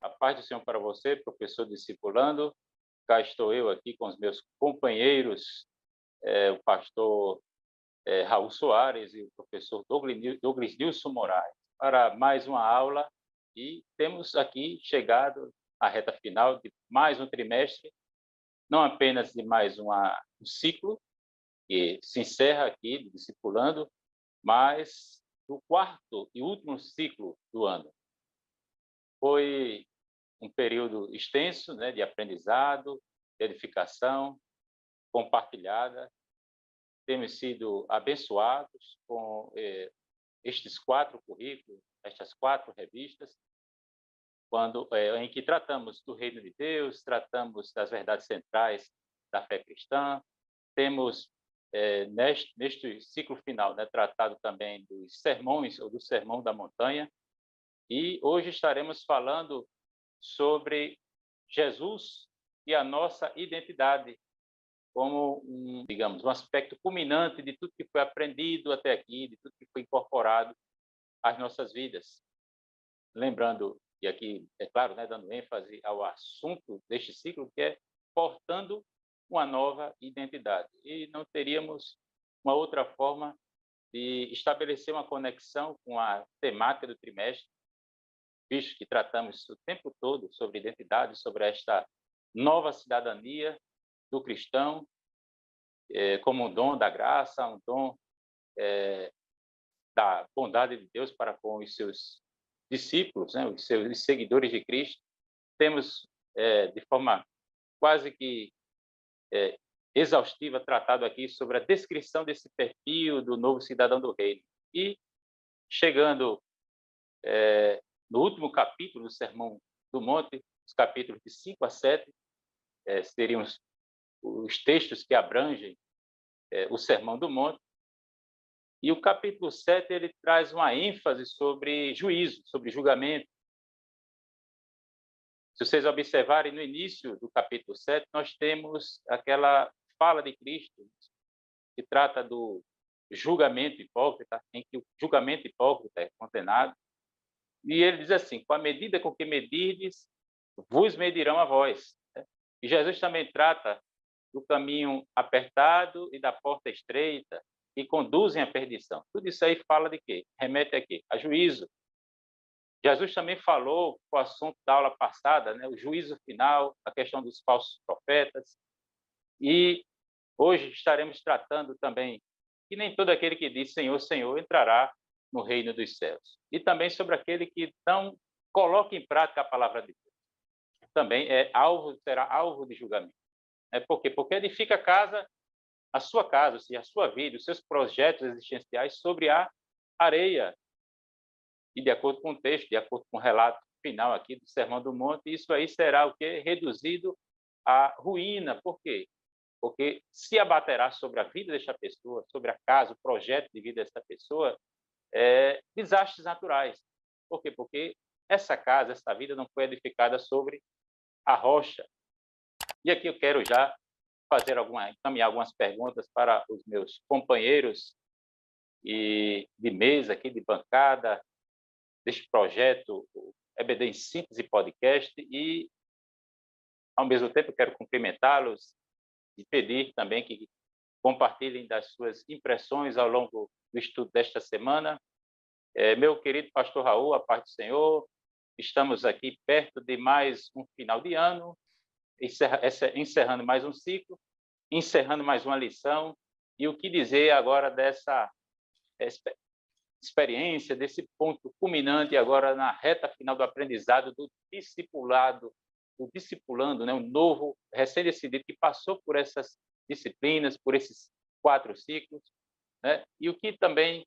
A paz do Senhor para você, professor discipulando. Cá estou eu aqui com os meus companheiros, o pastor Raul Soares e o professor Douglas Nilson Moraes, para mais uma aula. E temos aqui chegado à reta final de mais um trimestre, não apenas de mais um ciclo, que se encerra aqui, discipulando, mas do quarto e último ciclo do ano. Foi um período extenso, né, de aprendizado, de edificação compartilhada. Temos sido abençoados com estes 4 currículos, estas 4 revistas, em que tratamos do reino de Deus, tratamos das verdades centrais da fé cristã. Temos, neste ciclo final, né, tratado também dos sermões, ou do Sermão da Montanha, e hoje estaremos falando sobre Jesus e a nossa identidade, como digamos, um aspecto culminante de tudo que foi aprendido até aqui, de tudo que foi incorporado às nossas vidas. Lembrando, e aqui, é claro, né, dando ênfase ao assunto deste ciclo, que é portando uma nova identidade. E não teríamos uma outra forma de estabelecer uma conexão com a temática do trimestre, visto que tratamos o tempo todo sobre identidade, sobre esta nova cidadania do cristão, como um dom da graça, um dom da bondade de Deus para com os seus discípulos, né, os seus seguidores de Cristo. Temos, de forma quase que exaustiva, tratado aqui sobre a descrição desse perfil do novo cidadão do reino. E chegando no último capítulo do Sermão do Monte, os capítulos de 5 a 7, seriam os textos que abrangem o Sermão do Monte. E o capítulo 7 ele traz uma ênfase sobre juízo, sobre julgamento. Se vocês observarem, no início do capítulo 7, nós temos aquela fala de Cristo, que trata do julgamento hipócrita, em que o julgamento hipócrita é condenado. E ele diz assim: com a medida com que medirdes, vos medirão a vós. E Jesus também trata do caminho apertado e da porta estreita, que conduzem à perdição. Tudo isso aí fala de quê? Remete a quê? A juízo. Jesus também falou, com o assunto da aula passada, né, o juízo final, a questão dos falsos profetas. E hoje estaremos tratando também que nem todo aquele que diz Senhor, Senhor entrará no reino dos céus. E também sobre aquele que não coloca em prática a palavra de Deus. Também será alvo de julgamento. Por quê? Porque edifica a sua casa, a sua vida, os seus projetos existenciais sobre a areia. E de acordo com o texto, de acordo com o relato final aqui do Sermão do Monte, isso aí será o quê? Reduzido à ruína. Por quê? Porque se abaterá sobre a vida desta pessoa, sobre a casa, o projeto de vida desta pessoa, desastres naturais. Por quê? Porque essa casa, essa vida não foi edificada sobre a rocha. E aqui eu quero já encaminhar algumas perguntas para os meus companheiros de mesa aqui, de bancada, deste projeto, o EBD em Síntese Podcast, e, ao mesmo tempo, quero cumprimentá-los e pedir também que compartilhem das suas impressões ao longo do estudo desta semana. Meu querido pastor Raul, a paz do Senhor, estamos aqui perto de mais um final de ano, encerrando mais um ciclo, encerrando mais uma lição, e o que dizer agora dessa experiência, desse ponto culminante agora na reta final do aprendizado do discipulado, o discipulando, né, o novo recém-decidido que passou por essas disciplinas, por esses 4 ciclos, né, e o que também,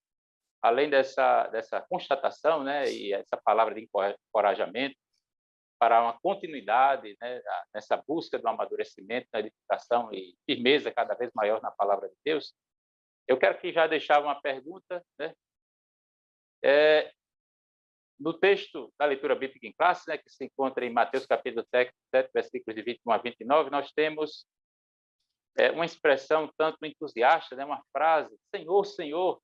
além dessa constatação, né, e essa palavra de encorajamento, para uma continuidade, né, nessa busca do amadurecimento, na edificação e firmeza cada vez maior na palavra de Deus, eu quero que já deixar uma pergunta, né? No texto da leitura bíblica em classe, né, que se encontra em Mateus capítulo 7, versículos de 21 a 29, nós temos uma expressão tanto entusiasta, né, uma frase: Senhor, Senhor,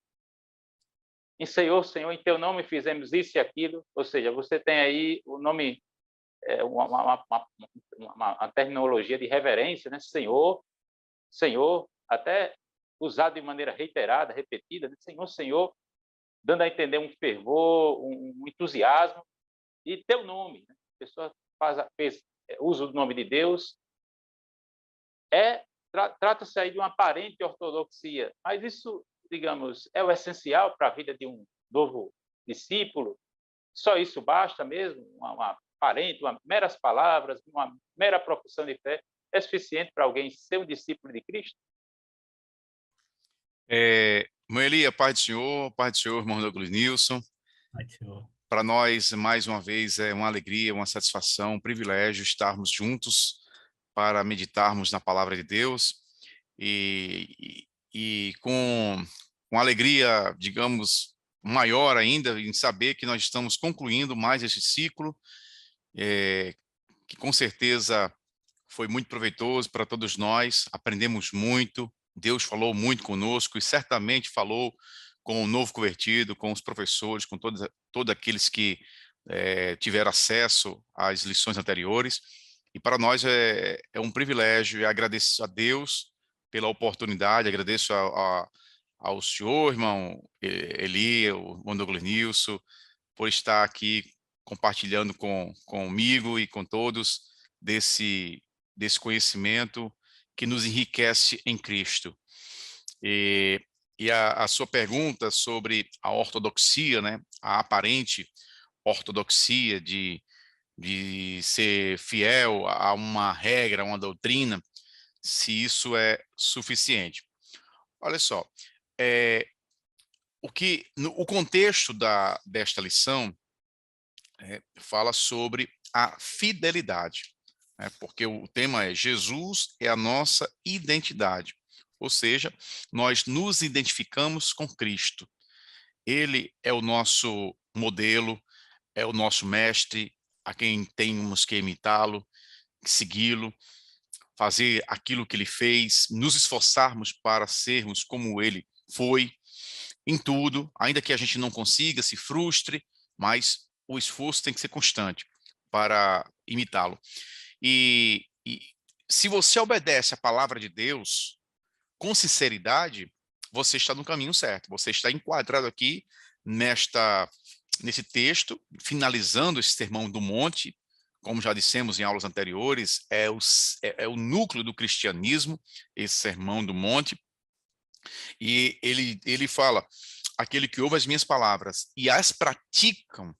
em Senhor, Senhor, em teu nome fizemos isso e aquilo. Ou seja, você tem aí o nome uma terminologia de reverência, né? Senhor, Senhor, até usado de maneira reiterada, repetida, né? Senhor, Senhor, dando a entender um fervor, um entusiasmo, e teu nome, né? A pessoa fez uso do nome de Deus, trata-se aí de uma aparente ortodoxia, mas isso, digamos, é o essencial para a vida de um novo discípulo. Só isso basta mesmo? Uma aparente, meras palavras, uma mera profissão de fé é suficiente para alguém ser um discípulo de Cristo? Moeli, a paz do Senhor, irmão Douglas Nilson. Ai, Senhor. Para nós, mais uma vez, é uma alegria, uma satisfação, um privilégio estarmos juntos para meditarmos na palavra de Deus e com alegria, digamos, maior ainda em saber que nós estamos concluindo mais esse ciclo, que com certeza foi muito proveitoso para todos nós, aprendemos muito, Deus falou muito conosco e certamente falou com o novo convertido, com os professores, com todos aqueles que tiveram acesso às lições anteriores. E para nós é um privilégio e agradeço a Deus pela oportunidade, agradeço ao senhor, irmão Eli, o irmão Douglas Nilson, por estar aqui compartilhando comigo e com todos desse conhecimento que nos enriquece em Cristo. E a sua pergunta sobre a ortodoxia, né, a aparente ortodoxia de ser fiel a uma regra, a uma doutrina, se isso é suficiente. Olha só, o contexto desta lição fala sobre a fidelidade, né, porque o tema é Jesus é a nossa identidade, ou seja, nós nos identificamos com Cristo. Ele é o nosso modelo, é o nosso mestre, a quem temos que imitá-lo, segui-lo, fazer aquilo que ele fez, nos esforçarmos para sermos como ele foi, em tudo, ainda que a gente não consiga, se frustre, mas o esforço tem que ser constante para imitá-lo. E se você obedece à palavra de Deus com sinceridade, você está no caminho certo, você está enquadrado aqui nesse texto, finalizando esse Sermão do Monte, como já dissemos em aulas anteriores, é o núcleo do cristianismo, esse Sermão do Monte, e ele fala, aquele que ouve as minhas palavras e as praticam,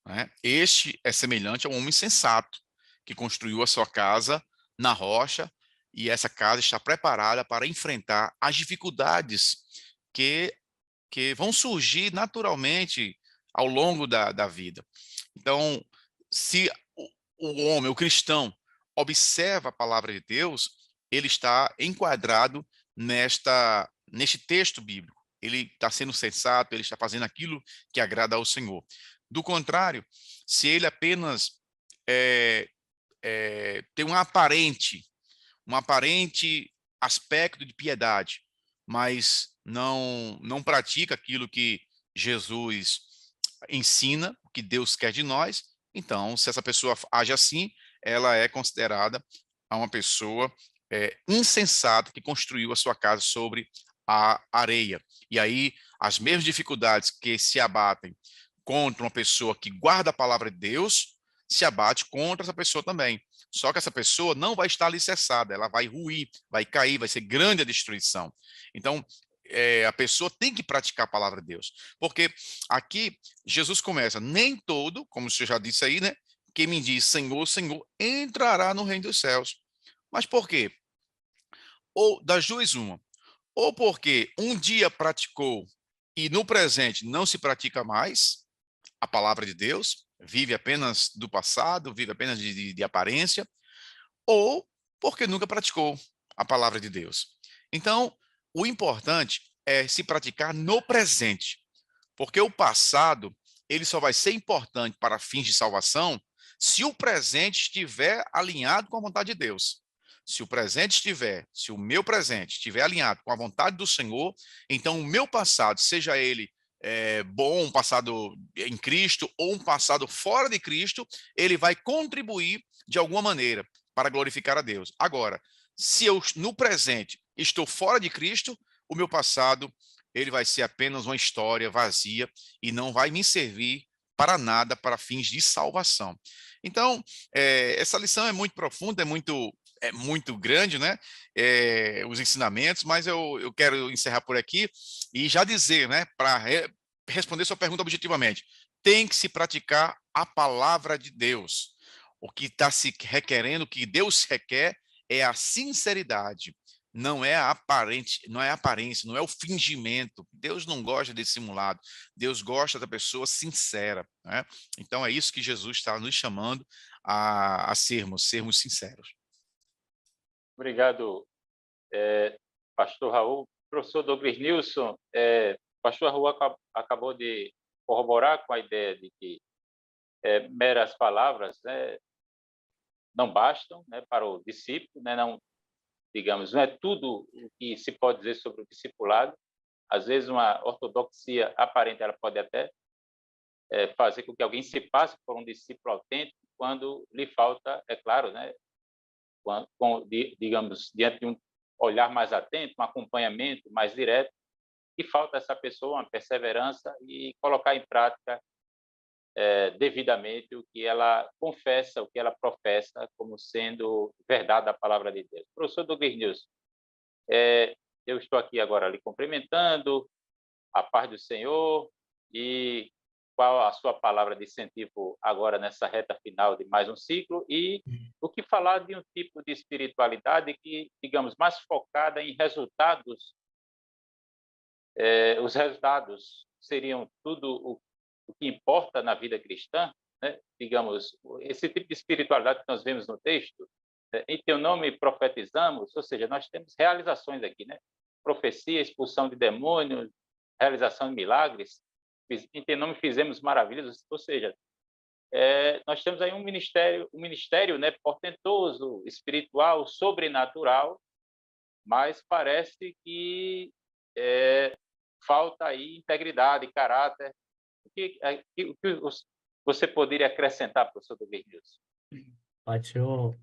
né, este é semelhante a um homem sensato, que construiu a sua casa na rocha, e essa casa está preparada para enfrentar as dificuldades que vão surgir naturalmente ao longo da vida. Então, se o homem, o cristão, observa a palavra de Deus, ele está enquadrado neste texto bíblico. Ele está sendo sensato, ele está fazendo aquilo que agrada ao Senhor. Do contrário, se ele apenas tem um aparente aspecto de piedade, mas não pratica aquilo que Jesus ensina, o que Deus quer de nós, então, se essa pessoa age assim, ela é considerada uma pessoa insensata que construiu a sua casa sobre a areia. E aí, as mesmas dificuldades que se abatem contra uma pessoa que guarda a palavra de Deus, se abate contra essa pessoa também. Só que essa pessoa não vai estar alicerçada, ela vai ruir, vai cair, vai ser grande a destruição. Então, a pessoa tem que praticar a palavra de Deus. Porque aqui, Jesus começa, nem todo, como você já disse aí, né? Quem me diz Senhor, Senhor, entrará no reino dos céus. Mas por quê? Ou das duas uma. Ou porque um dia praticou e no presente não se pratica mais a palavra de Deus, vive apenas do passado, vive apenas de aparência, ou porque nunca praticou a palavra de Deus. Então, o importante é se praticar no presente, porque o passado ele só vai ser importante para fins de salvação se o presente estiver alinhado com a vontade de Deus. Se o meu presente estiver alinhado com a vontade do Senhor, então o meu passado, seja ele bom, um passado em Cristo ou um passado fora de Cristo, ele vai contribuir de alguma maneira para glorificar a Deus. Agora, se eu no presente estou fora de Cristo, o meu passado ele vai ser apenas uma história vazia e não vai me servir para nada, para fins de salvação. Então, essa lição é muito profunda, é muito grande, né? Os ensinamentos, mas eu quero encerrar por aqui e já dizer, né, para responder sua pergunta objetivamente, tem que se praticar a palavra de Deus. O que está se requerendo, o que Deus requer é a sinceridade, não é a aparência, não é o fingimento. Deus não gosta de simulado, Deus gosta da pessoa sincera, né? Então é isso que Jesus está nos chamando a sermos sinceros. Obrigado, pastor Raul. Professor Douglas Nilson, pastor Raul acabou de corroborar com a ideia de que meras palavras, né, não bastam, né, para o discípulo, né, não, digamos, não é tudo o que se pode dizer sobre o discipulado. Às vezes uma ortodoxia aparente ela pode até fazer com que alguém se passe por um discípulo autêntico quando lhe falta, é claro, né, digamos, diante de um olhar mais atento, um acompanhamento mais direto, e falta essa pessoa uma perseverança e colocar em prática devidamente o que ela confessa, o que ela professa como sendo verdade da palavra de Deus. Professor Douglas Nilson, eu estou aqui agora lhe cumprimentando, a paz do Senhor, e qual a sua palavra de incentivo agora nessa reta final de mais um ciclo, e o que falar de um tipo de espiritualidade que, digamos, mais focada em resultados. Os resultados seriam tudo o que importa na vida cristã, né? Digamos, esse tipo de espiritualidade que nós vemos no texto, em teu nome profetizamos, ou seja, nós temos realizações aqui, né? Profecia, expulsão de demônios, realização de milagres, em teu nome fizemos maravilhas, ou seja, nós temos aí um ministério, né, portentoso, espiritual, sobrenatural, mas parece que falta aí integridade, caráter. O que você poderia acrescentar, professor Douglas Nilson? Pastor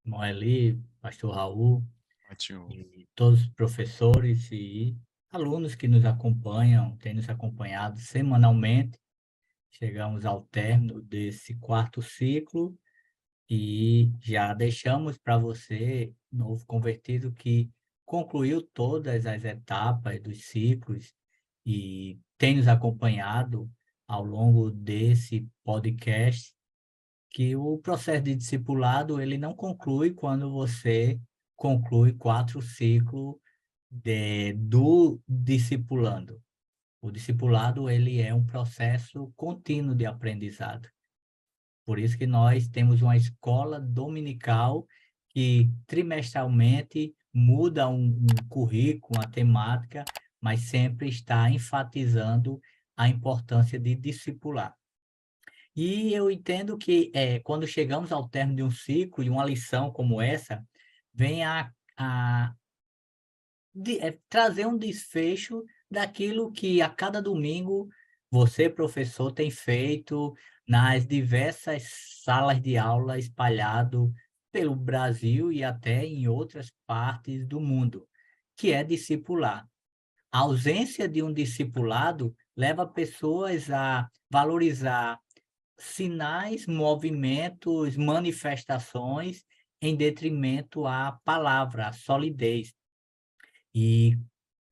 Moeli, pastor Raul, Ótimo. e todos os professores e alunos que nos acompanham, têm nos acompanhado semanalmente. Chegamos ao término desse quarto ciclo e já deixamos para você, novo convertido, que concluiu todas as etapas dos ciclos e tem nos acompanhado ao longo desse podcast, que o processo de discipulado ele não conclui quando você conclui 4 ciclos do discipulando. O discipulado ele é um processo contínuo de aprendizado. Por isso que nós temos uma escola dominical que trimestralmente muda um currículo, uma temática, mas sempre está enfatizando a importância de discipular. E eu entendo que quando chegamos ao término de um ciclo e uma lição como essa, vem trazer um desfecho daquilo que a cada domingo você, professor, tem feito nas diversas salas de aula espalhado pelo Brasil e até em outras partes do mundo, que é discipular. A ausência de um discipulado leva pessoas a valorizar sinais, movimentos, manifestações em detrimento à palavra, à solidez. E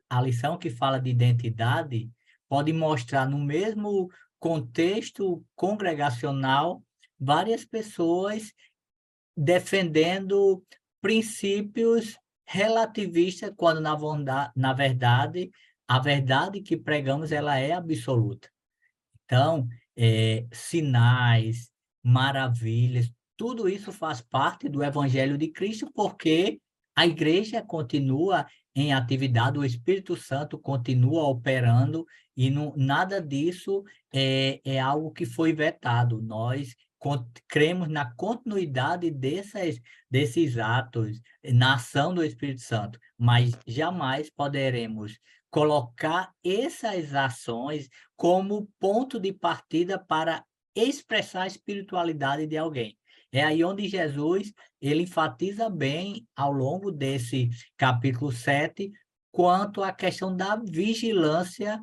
a lição que fala de identidade pode mostrar no mesmo contexto congregacional várias pessoas defendendo princípios relativistas, quando na verdade a verdade que pregamos ela é absoluta. Então, sinais, maravilhas, tudo isso faz parte do Evangelho de Cristo, porque a igreja continua em atividade, o Espírito Santo continua operando e não, nada disso é algo que foi vetado. Nós cremos na continuidade desses atos, na ação do Espírito Santo, mas jamais poderemos colocar essas ações como ponto de partida para expressar a espiritualidade de alguém. É aí onde Jesus, ele enfatiza bem ao longo desse capítulo 7, quanto à questão da vigilância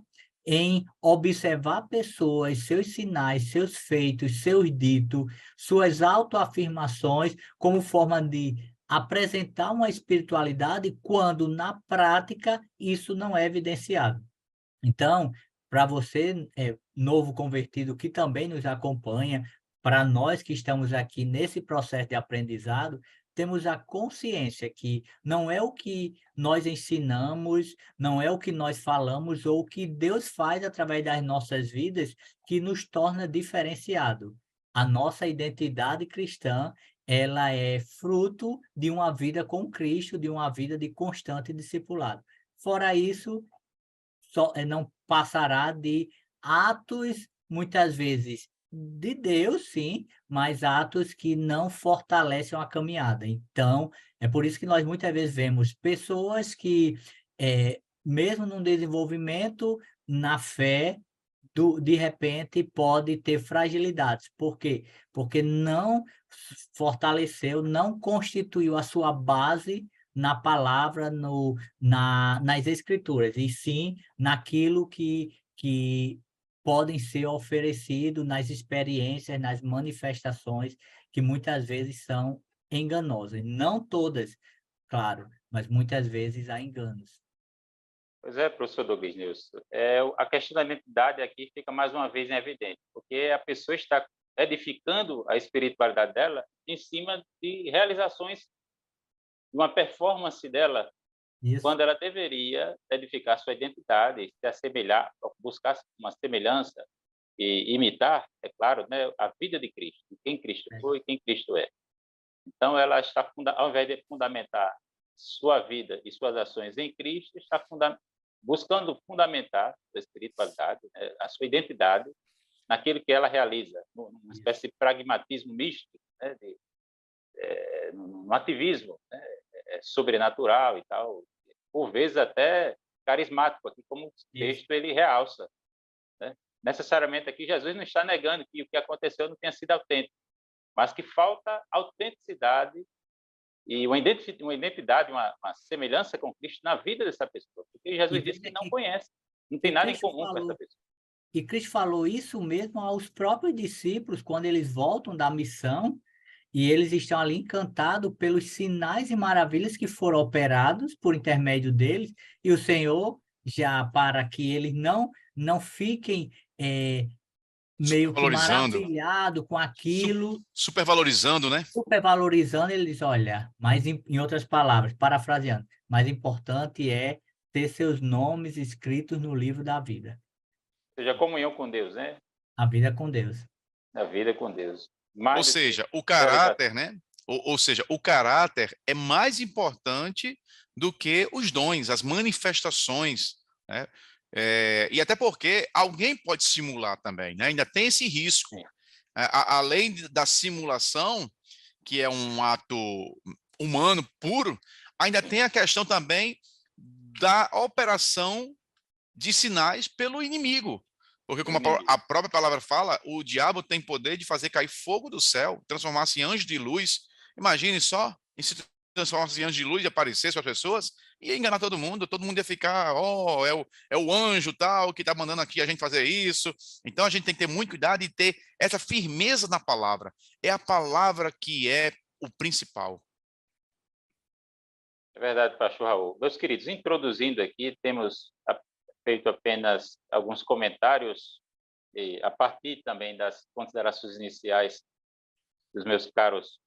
em observar pessoas, seus sinais, seus feitos, seus ditos, suas autoafirmações, como forma de apresentar uma espiritualidade quando, na prática, isso não é evidenciado. Então, para você, novo convertido que também nos acompanha, para nós que estamos aqui nesse processo de aprendizado, temos a consciência que não é o que nós ensinamos, não é o que nós falamos ou o que Deus faz através das nossas vidas que nos torna diferenciado. A nossa identidade cristã, ela é fruto de uma vida com Cristo, de uma vida de constante discipulado. Fora isso, não passará de atos, muitas vezes, de Deus, sim, mas atos que não fortalecem a caminhada. Então, é por isso que nós muitas vezes vemos pessoas que, mesmo num desenvolvimento na fé, de repente pode ter fragilidades. Por quê? Porque não fortaleceu, não constituiu a sua base na palavra, nas escrituras, e sim naquilo que podem ser oferecido nas experiências, nas manifestações, que muitas vezes são enganosas. Não todas, claro, mas muitas vezes há enganos. Pois é, professor Douglas Nilson. A questão da identidade aqui fica mais uma vez em evidência, porque a pessoa está edificando a espiritualidade dela em cima de realizações, de uma performance dela, Isso, quando ela deveria edificar sua identidade, se assemelhar, buscar uma semelhança e imitar, é claro, né, a vida de Cristo, quem Cristo é, foi e quem Cristo é. Então, ela está, ao invés de fundamentar sua vida e suas ações em Cristo, está buscando fundamentar a espiritualidade, né, a sua identidade, naquilo que ela realiza, numa isso. espécie de pragmatismo místico, né, no ativismo, né, sobrenatural e tal, por vezes até carismático, aqui como o Isso. texto ele realça. Né? Necessariamente aqui Jesus não está negando que o que aconteceu não tenha sido autêntico, mas que falta autenticidade e uma identidade, uma semelhança com Cristo na vida dessa pessoa, porque E Jesus disse veja que não conhece, não tem que nada em Cristo comum com essa falou pessoa. e Cristo falou isso mesmo aos próprios discípulos, quando eles voltam da missão, e eles estão ali encantados pelos sinais e maravilhas que foram operados por intermédio deles, e o Senhor, já para que eles não fiquem, meio que Valorizando, maravilhado com aquilo, supervalorizando, né? supervalorizando, ele diz: "Olha", mas em outras palavras, parafraseando, "mais importante é ter seus nomes escritos no livro da vida", Ou seja, a comunhão com Deus, né? a vida com Deus. A vida com Deus. Ou Mais do que seja, o realização. caráter, né? Ou seja, o caráter é mais importante do que os dons, as manifestações, né? E até porque alguém pode simular também, né? Ainda tem esse risco. Além da simulação, que é um ato humano puro, ainda tem a questão também da operação de sinais pelo inimigo. Porque, como a própria palavra fala, o diabo tem poder de fazer cair fogo do céu, transformar-se em anjo de luz. Imagine só, em se transformar-se em anjo de luz e aparecer para as pessoas, e enganar todo mundo ia ficar, é o anjo tal que está mandando aqui a gente fazer isso. Então a gente tem que ter muito cuidado e ter essa firmeza na palavra. É a palavra que é o principal. É verdade, pastor Raul. Meus queridos, introduzindo aqui, temos feito apenas alguns comentários, e a partir também das considerações iniciais dos meus caros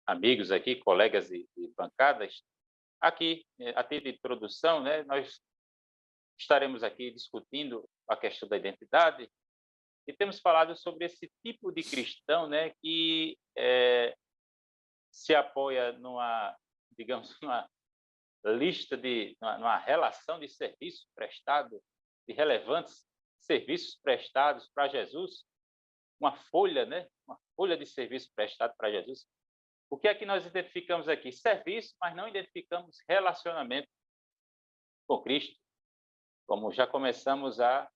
amigos aqui, colegas de bancadas. Aqui, a título de introdução, né, nós estaremos aqui discutindo a questão da identidade e temos falado sobre esse tipo de cristão, né, que se apoia digamos, numa lista numa relação de serviços prestados, de relevantes serviços prestados para Jesus, uma folha, né? Uma folha de serviço prestado para Jesus. O que é que nós identificamos aqui? Serviço, mas não identificamos relacionamento com Cristo. como já começamos a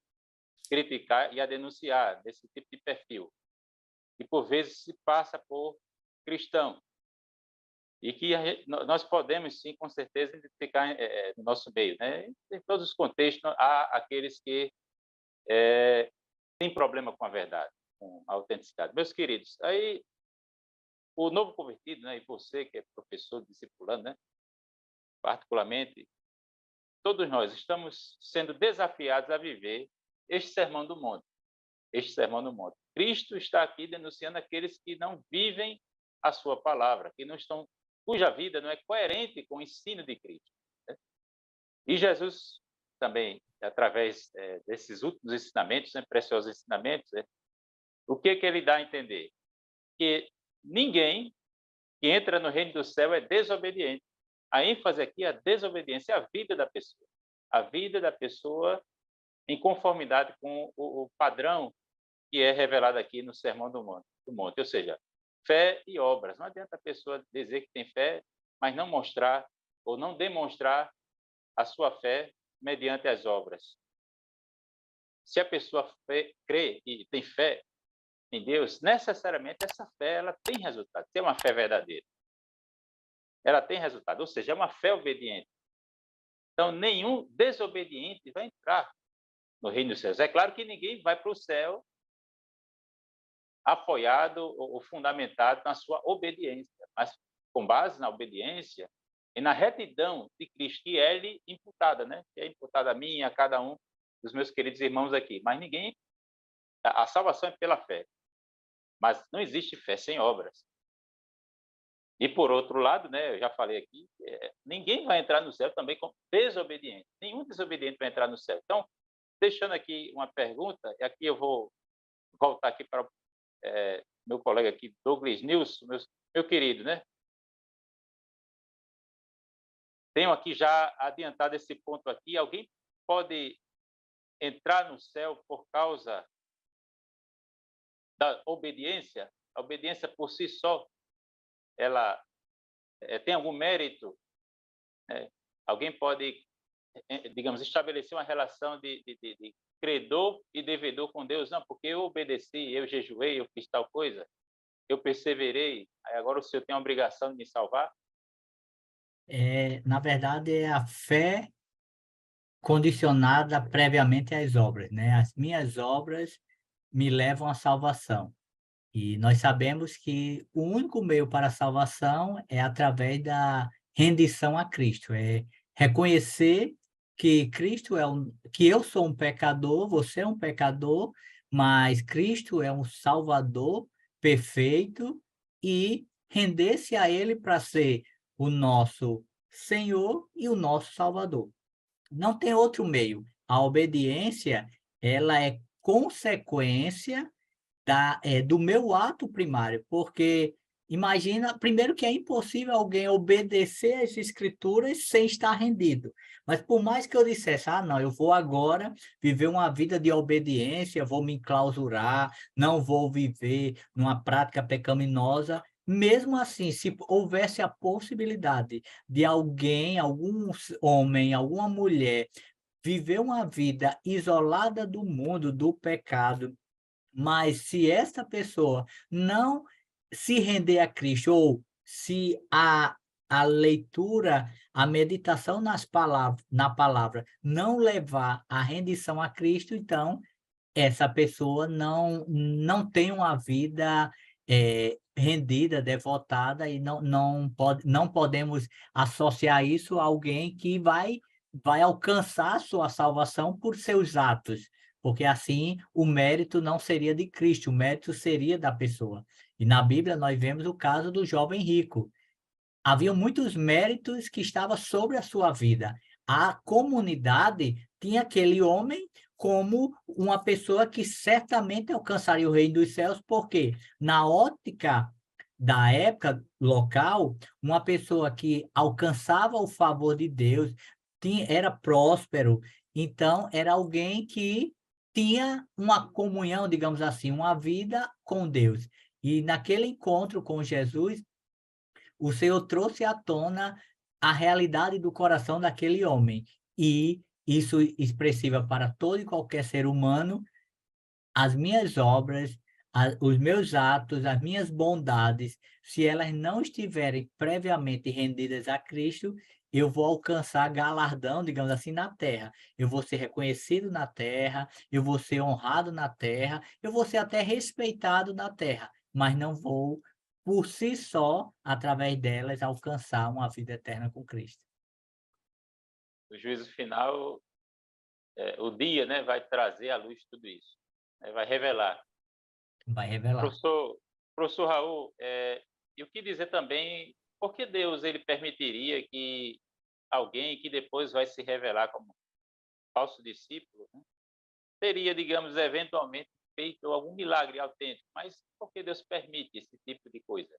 criticar e a denunciar desse tipo de perfil, que por vezes se passa por cristão, e que nós podemos, sim, com certeza, identificar no nosso meio, né? Em todos os contextos, há aqueles que têm problema com a verdade, com a autenticidade. Meus queridos, aí o novo convertido, né, e você que é professor, discipulando, né, particularmente, todos nós estamos sendo desafiados a viver este sermão do monte, este sermão do monte. Cristo está aqui denunciando aqueles que não vivem a sua palavra, que não estão, cuja vida não é coerente com o ensino de Cristo, né? E Jesus também, através desses últimos ensinamentos, né, preciosos ensinamentos, o que ele dá a entender? Que ninguém que entra no reino do céu é desobediente. A ênfase aqui é a desobediência, a vida da pessoa. A vida da pessoa em conformidade com o padrão que é revelado aqui no Sermão do Monte. Ou seja, fé e obras. Não adianta a pessoa dizer que tem fé, mas não mostrar ou não demonstrar a sua fé mediante as obras. Se a pessoa crê e tem fé em Deus, necessariamente essa fé ela tem resultado. Se é uma fé verdadeira, ela tem resultado. Ou seja, é uma fé obediente. Então, nenhum desobediente vai entrar no reino dos céus. É claro que ninguém vai para o céu apoiado ou fundamentado na sua obediência, mas com base na obediência e na retidão de Cristo, que é lhe imputada, né? Que é imputada a mim e a cada um dos meus queridos irmãos aqui. Mas ninguém... A salvação é pela fé, mas não existe fé sem obras. E, por outro lado, né, eu já falei aqui, ninguém vai entrar no céu também como desobediente. Nenhum desobediente vai entrar no céu. Então, deixando aqui uma pergunta, e aqui eu vou voltar aqui para meu colega aqui, Douglas Nilson, meu querido, né? Tenho aqui já adiantado esse ponto aqui. Alguém pode entrar no céu por causa da obediência? A obediência por si só, ela tem algum mérito? Alguém pode, digamos, estabelecer uma relação de credor e devedor com Deus? Não, porque eu obedeci, eu jejuei, eu fiz tal coisa, eu perseverei, aí agora o Senhor tem a obrigação de me salvar? Na verdade, é a fé condicionada previamente às obras, né? As minhas obras me levam à salvação. E nós sabemos que o único meio para a salvação é através da rendição a Cristo, é reconhecer que Cristo que eu sou um pecador, você é um pecador, mas Cristo é um Salvador perfeito e render-se a Ele para ser o nosso Senhor e o nosso Salvador. Não tem outro meio. A obediência, ela é consequência do meu ato primário, porque imagina, primeiro que é impossível alguém obedecer às escrituras sem estar rendido, mas por mais que eu dissesse, não, eu vou agora viver uma vida de obediência, vou me enclausurar, não vou viver numa prática pecaminosa, mesmo assim, se houvesse a possibilidade de alguém, algum homem, alguma mulher, viver uma vida isolada do mundo, do pecado, mas se essa pessoa não se render a Cristo, ou se a leitura, a meditação na palavra não levar à rendição a Cristo, então essa pessoa não tem uma vida rendida, devotada, e não podemos associar isso a alguém que vai alcançar a sua salvação por seus atos, porque assim o mérito não seria de Cristo, o mérito seria da pessoa. E na Bíblia nós vemos o caso do jovem rico. Havia muitos méritos que estavam sobre a sua vida. A comunidade tinha aquele homem como uma pessoa que certamente alcançaria o reino dos céus, porque na ótica da época local, uma pessoa que alcançava o favor de Deus, era próspero, então era alguém que tinha uma comunhão, digamos assim, uma vida com Deus. E naquele encontro com Jesus, o Senhor trouxe à tona a realidade do coração daquele homem. E isso expressiva para todo e qualquer ser humano, as minhas obras, os meus atos, as minhas bondades, se elas não estiverem previamente rendidas a Cristo, eu vou alcançar galardão, digamos assim, na terra. Eu vou ser reconhecido na terra, eu vou ser honrado na terra, eu vou ser até respeitado na terra, mas não vou, por si só, através delas, alcançar uma vida eterna com Cristo. O juízo final, o dia, né, vai trazer à luz tudo isso, né, vai revelar. Vai revelar. Professor Raul, e o que dizer também, por que Deus ele permitiria que alguém que depois vai se revelar como falso discípulo, né, teria, digamos, eventualmente feito algum milagre autêntico, mas por que Deus permite esse tipo de coisa?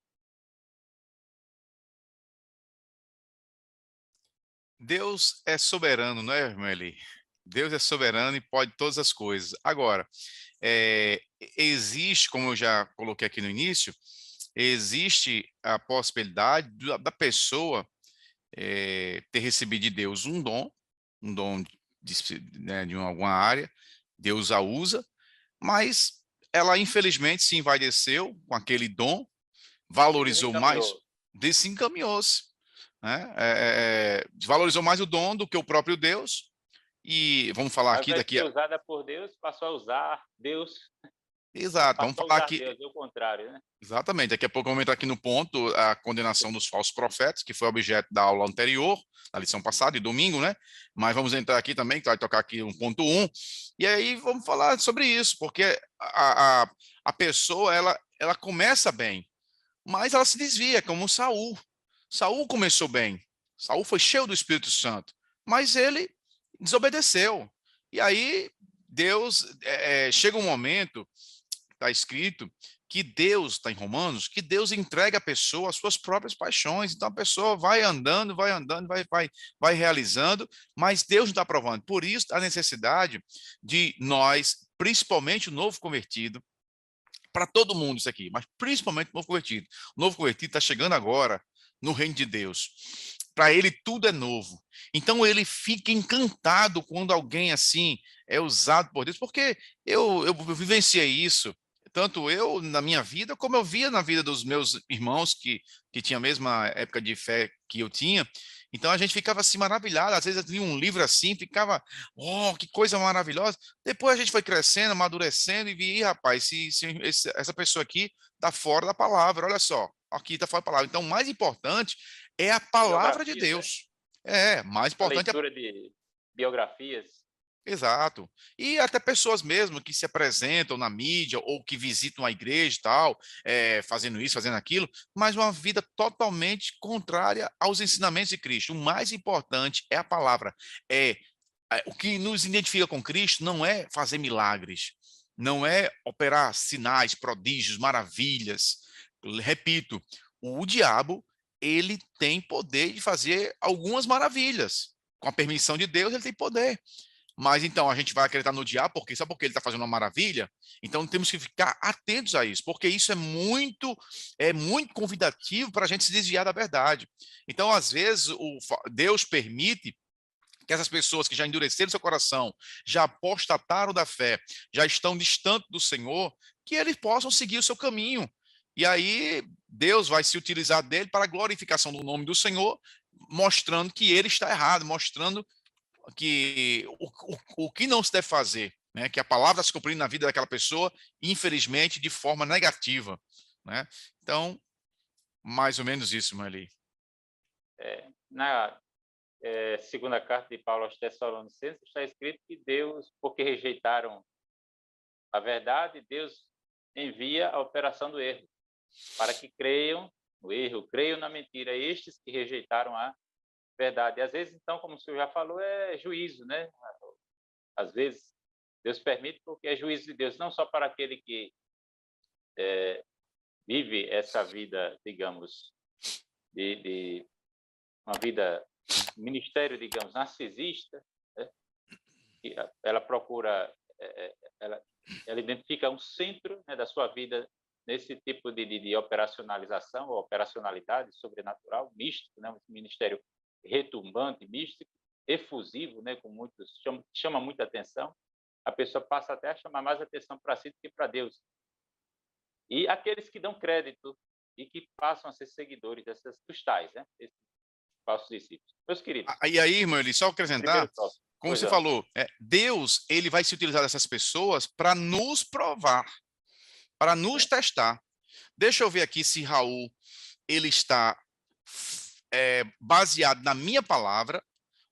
Deus é soberano, não é, irmão Eli? Deus é soberano e pode todas as coisas. Agora, existe, como eu já coloquei aqui no início, existe a possibilidade da pessoa ter recebido de Deus um dom né, de alguma área, Deus a usa, mas ela infelizmente se envaideceu com aquele dom, valorizou mais, Desencaminhou. desencaminhou-se, né? Valorizou mais o dom do que o próprio Deus. E vamos falar Ao aqui invés de daqui ser usada por Deus, passou a usar Deus, exato, vamos passou a falar usar aqui Deus, é o contrário, né? exatamente. Daqui a pouco vamos entrar aqui no ponto a condenação dos falsos profetas, que foi objeto da aula anterior, da lição passada, de domingo, né? Mas vamos entrar aqui também, que vai tocar aqui um ponto 1, e aí vamos falar sobre isso, porque a pessoa, ela começa bem, mas ela se desvia, como Saul. Saul começou bem, Saul foi cheio do Espírito Santo, mas ele desobedeceu. E aí Deus, chega um momento, está escrito, que Deus, está em Romanos, que Deus entrega a pessoa às suas próprias paixões. Então a pessoa vai andando, vai realizando, mas Deus não está aprovando. Por isso a necessidade de nós, principalmente o novo convertido, para todo mundo isso aqui, mas principalmente o novo convertido. O novo convertido está chegando agora no reino de Deus. Para ele tudo é novo. Então ele fica encantado quando alguém assim é usado por Deus, porque eu vivenciei isso, tanto eu na minha vida, como eu via na vida dos meus irmãos que tinham a mesma época de fé que eu tinha. Então a gente ficava assim maravilhado, às vezes eu lia um livro assim, ficava, oh, que coisa maravilhosa. Depois a gente foi crescendo, amadurecendo e vi, rapaz, essa pessoa aqui está fora da palavra, olha só, aqui está fora da palavra. Então o mais importante é a palavra de Biografias, né? Deus. Mais A importante é leitura de biografias. exato. E até pessoas mesmo que se apresentam na mídia ou que visitam a igreja e tal, fazendo isso, fazendo aquilo, mas uma vida totalmente contrária aos ensinamentos de Cristo. O mais importante é a palavra. O que nos identifica com Cristo não é fazer milagres, não é operar sinais, prodígios, maravilhas. Repito, o diabo, ele tem poder de fazer algumas maravilhas. Com a permissão de Deus, ele tem poder. Mas então a gente vai acreditar no diabo porque só porque ele está fazendo uma maravilha. Então temos que ficar atentos a isso, porque isso é muito convidativo para a gente se desviar da verdade. Então às vezes Deus permite que essas pessoas que já endureceram seu coração, já apostataram da fé, já estão distantes do Senhor, que eles possam seguir o seu caminho. E aí Deus vai se utilizar dele para a glorificação do nome do Senhor, mostrando que ele está errado, mostrando que o que não se deve fazer, né? Que a palavra se cumprindo na vida daquela pessoa, infelizmente, de forma negativa, né? Então, mais ou menos isso, Marli. Na segunda carta de Paulo aos Tessalonicenses está escrito que Deus, porque rejeitaram a verdade, Deus envia a operação do erro, para que creiam no erro, creiam na mentira, estes que rejeitaram a verdade. E às vezes, então, como o senhor já falou, é juízo, né? Às vezes, Deus permite porque é juízo de Deus, não só para aquele que vive essa vida, digamos, de uma vida, ministério, digamos, narcisista, né? Ela procura, ela identifica um centro, né, da sua vida nesse tipo de operacionalização ou operacionalidade sobrenatural, místico, né, um ministério retumbante, místico. efusivo, né, com muitos, chama muita atenção, a pessoa passa até a chamar mais atenção para si do que para Deus. E aqueles que dão crédito e que passam a ser seguidores dos tais, né, esses falsos discípulos. Meus queridos, E aí, irmão, ele só primeiro acrescentar, tópico. como Pois você não. falou, Deus, ele vai se utilizar dessas pessoas para nos provar, para nos testar. Deixa eu ver aqui se Raul, ele está baseado na minha palavra,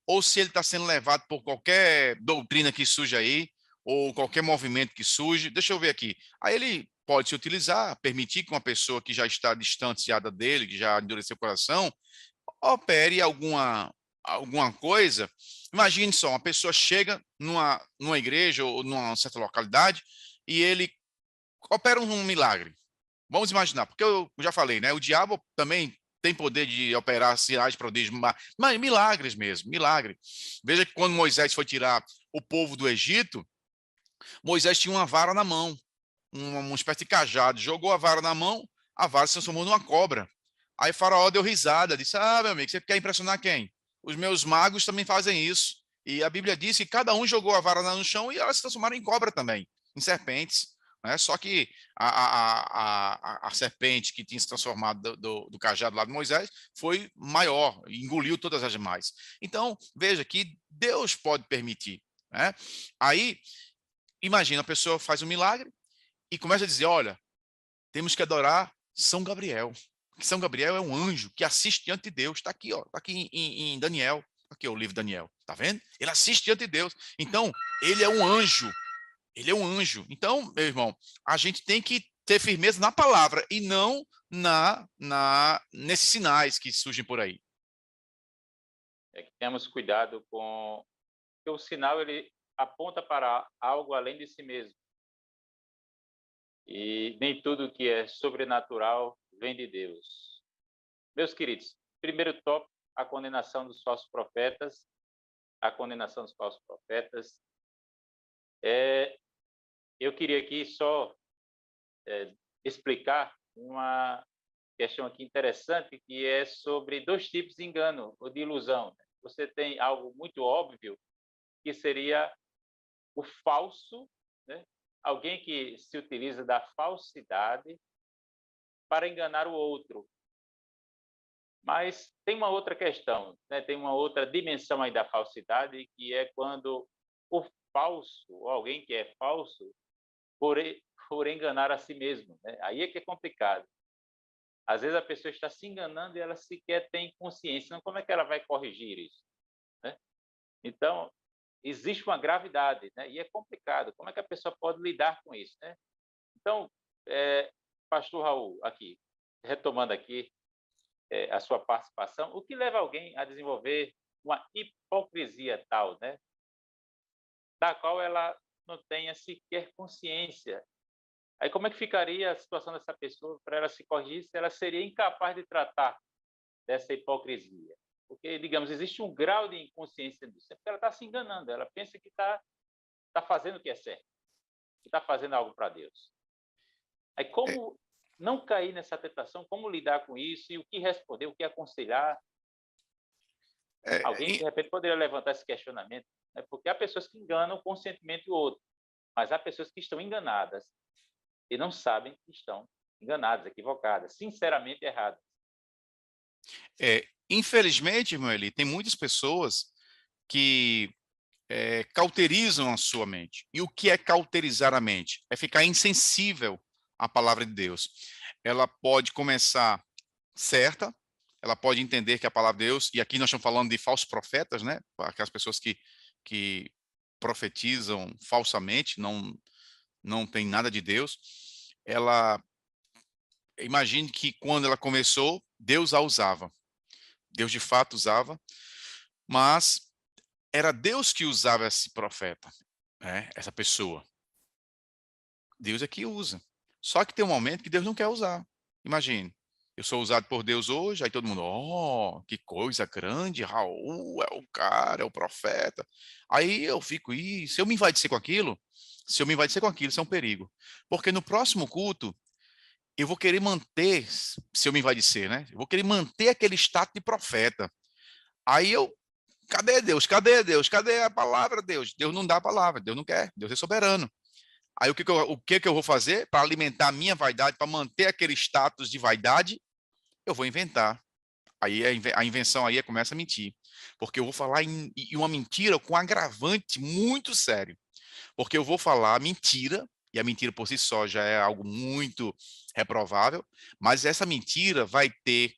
ou se ele está sendo levado por qualquer doutrina que surge aí, ou qualquer movimento que surge. Deixa eu ver aqui. Aí ele pode se utilizar, permitir que uma pessoa que já está distanciada dele, que já endureceu o coração, opere alguma coisa. Imagine só, uma pessoa chega numa igreja ou numa certa localidade e ele opera um milagre. Vamos imaginar, porque eu já falei, né? O diabo também tem poder de operar sinais, prodígios, mas milagres mesmo, milagre. Veja que quando Moisés foi tirar o povo do Egito, Moisés tinha uma vara na mão, uma espécie de cajado, jogou a vara na mão, a vara se transformou numa cobra. Aí Faraó deu risada, disse: "Ah, meu amigo, você quer impressionar quem? Os meus magos também fazem isso." E a Bíblia diz que cada um jogou a vara no chão e elas se transformaram em cobra também, em serpentes. Né? Só que a serpente que tinha se transformado do cajado lá de Moisés foi maior, engoliu todas as demais. Então, veja que Deus pode permitir. Né? Aí, imagina, a pessoa faz um milagre e começa a dizer: olha, temos que adorar São Gabriel. São Gabriel é um anjo que assiste diante de Deus. Está aqui, ó, está aqui em Daniel. Aqui é o livro de Daniel, tá vendo? Ele assiste diante de Deus. Então, ele é um anjo. Ele é um anjo. Então, meu irmão, a gente tem que ter firmeza na palavra e não nesses sinais que surgem por aí. É que temos cuidado com... Porque o sinal, ele aponta para algo além de si mesmo. E nem tudo que é sobrenatural vem de Deus. Meus queridos, primeiro tópico, a condenação dos falsos profetas. A condenação dos falsos profetas. Eu queria aqui só explicar uma questão aqui interessante, que é sobre dois tipos de engano ou de ilusão. Você tem algo muito óbvio, que seria o falso, né? Alguém que se utiliza da falsidade para enganar o outro. Mas tem uma outra questão, né? Tem uma outra dimensão aí da falsidade, que é quando o falso, ou alguém que é falso, por enganar a si mesmo. Né? Aí é que é complicado. Às vezes a pessoa está se enganando e ela sequer tem consciência. Então, como é que ela vai corrigir isso? Né? Então, existe uma gravidade, né? E é complicado. Como é que a pessoa pode lidar com isso? Né? Então, pastor Raul, aqui, retomando aqui a sua participação, o que leva alguém a desenvolver uma hipocrisia tal, né? Da qual ela não tenha sequer consciência. Aí como é que ficaria a situação dessa pessoa para ela se corrigir se ela seria incapaz de tratar dessa hipocrisia? Porque, digamos, existe um grau de inconsciência disso. É porque ela está se enganando, ela pensa que está fazendo o que é certo, que está fazendo algo para Deus. Aí como não cair nessa tentação, como lidar com isso e o que responder, o que aconselhar? Alguém, de repente, poderia levantar esse questionamento, né? Porque há pessoas que enganam conscientemente o outro, mas há pessoas que estão enganadas e não sabem que estão enganadas, equivocadas, sinceramente erradas. Infelizmente, irmão Eli, tem muitas pessoas que cauterizam a sua mente. E o que é cauterizar a mente? É ficar insensível à palavra de Deus. Ela pode começar certa, ela pode entender que a palavra de Deus, e aqui nós estamos falando de falsos profetas, né? Aquelas pessoas que profetizam falsamente, não tem nada de Deus. Ela, imagine que quando ela começou, Deus a usava. Deus de fato usava, mas era Deus que usava esse profeta, né? Essa pessoa. Deus é que usa. Só que tem um momento que Deus não quer usar. Imagine, eu sou usado por Deus hoje, aí todo mundo, oh, que coisa grande, Raul é o cara, é o profeta. Aí eu fico, se eu me envaidecer com aquilo, isso é um perigo. Porque no próximo culto, eu vou querer manter, se eu me envaidecer, né? Eu vou querer manter aquele status de profeta. Aí eu Cadê Deus? Cadê Deus? Cadê a palavra, Deus? Deus não dá a palavra, Deus não quer, Deus é soberano. Aí o que eu vou fazer para alimentar a minha vaidade, para manter aquele status de vaidade? Eu vou inventar. Aí a invenção aí começa a mentir. Porque eu vou falar em uma mentira com agravante muito sério. Porque eu vou falar mentira, e a mentira por si só já é algo muito reprovável, mas essa mentira vai ter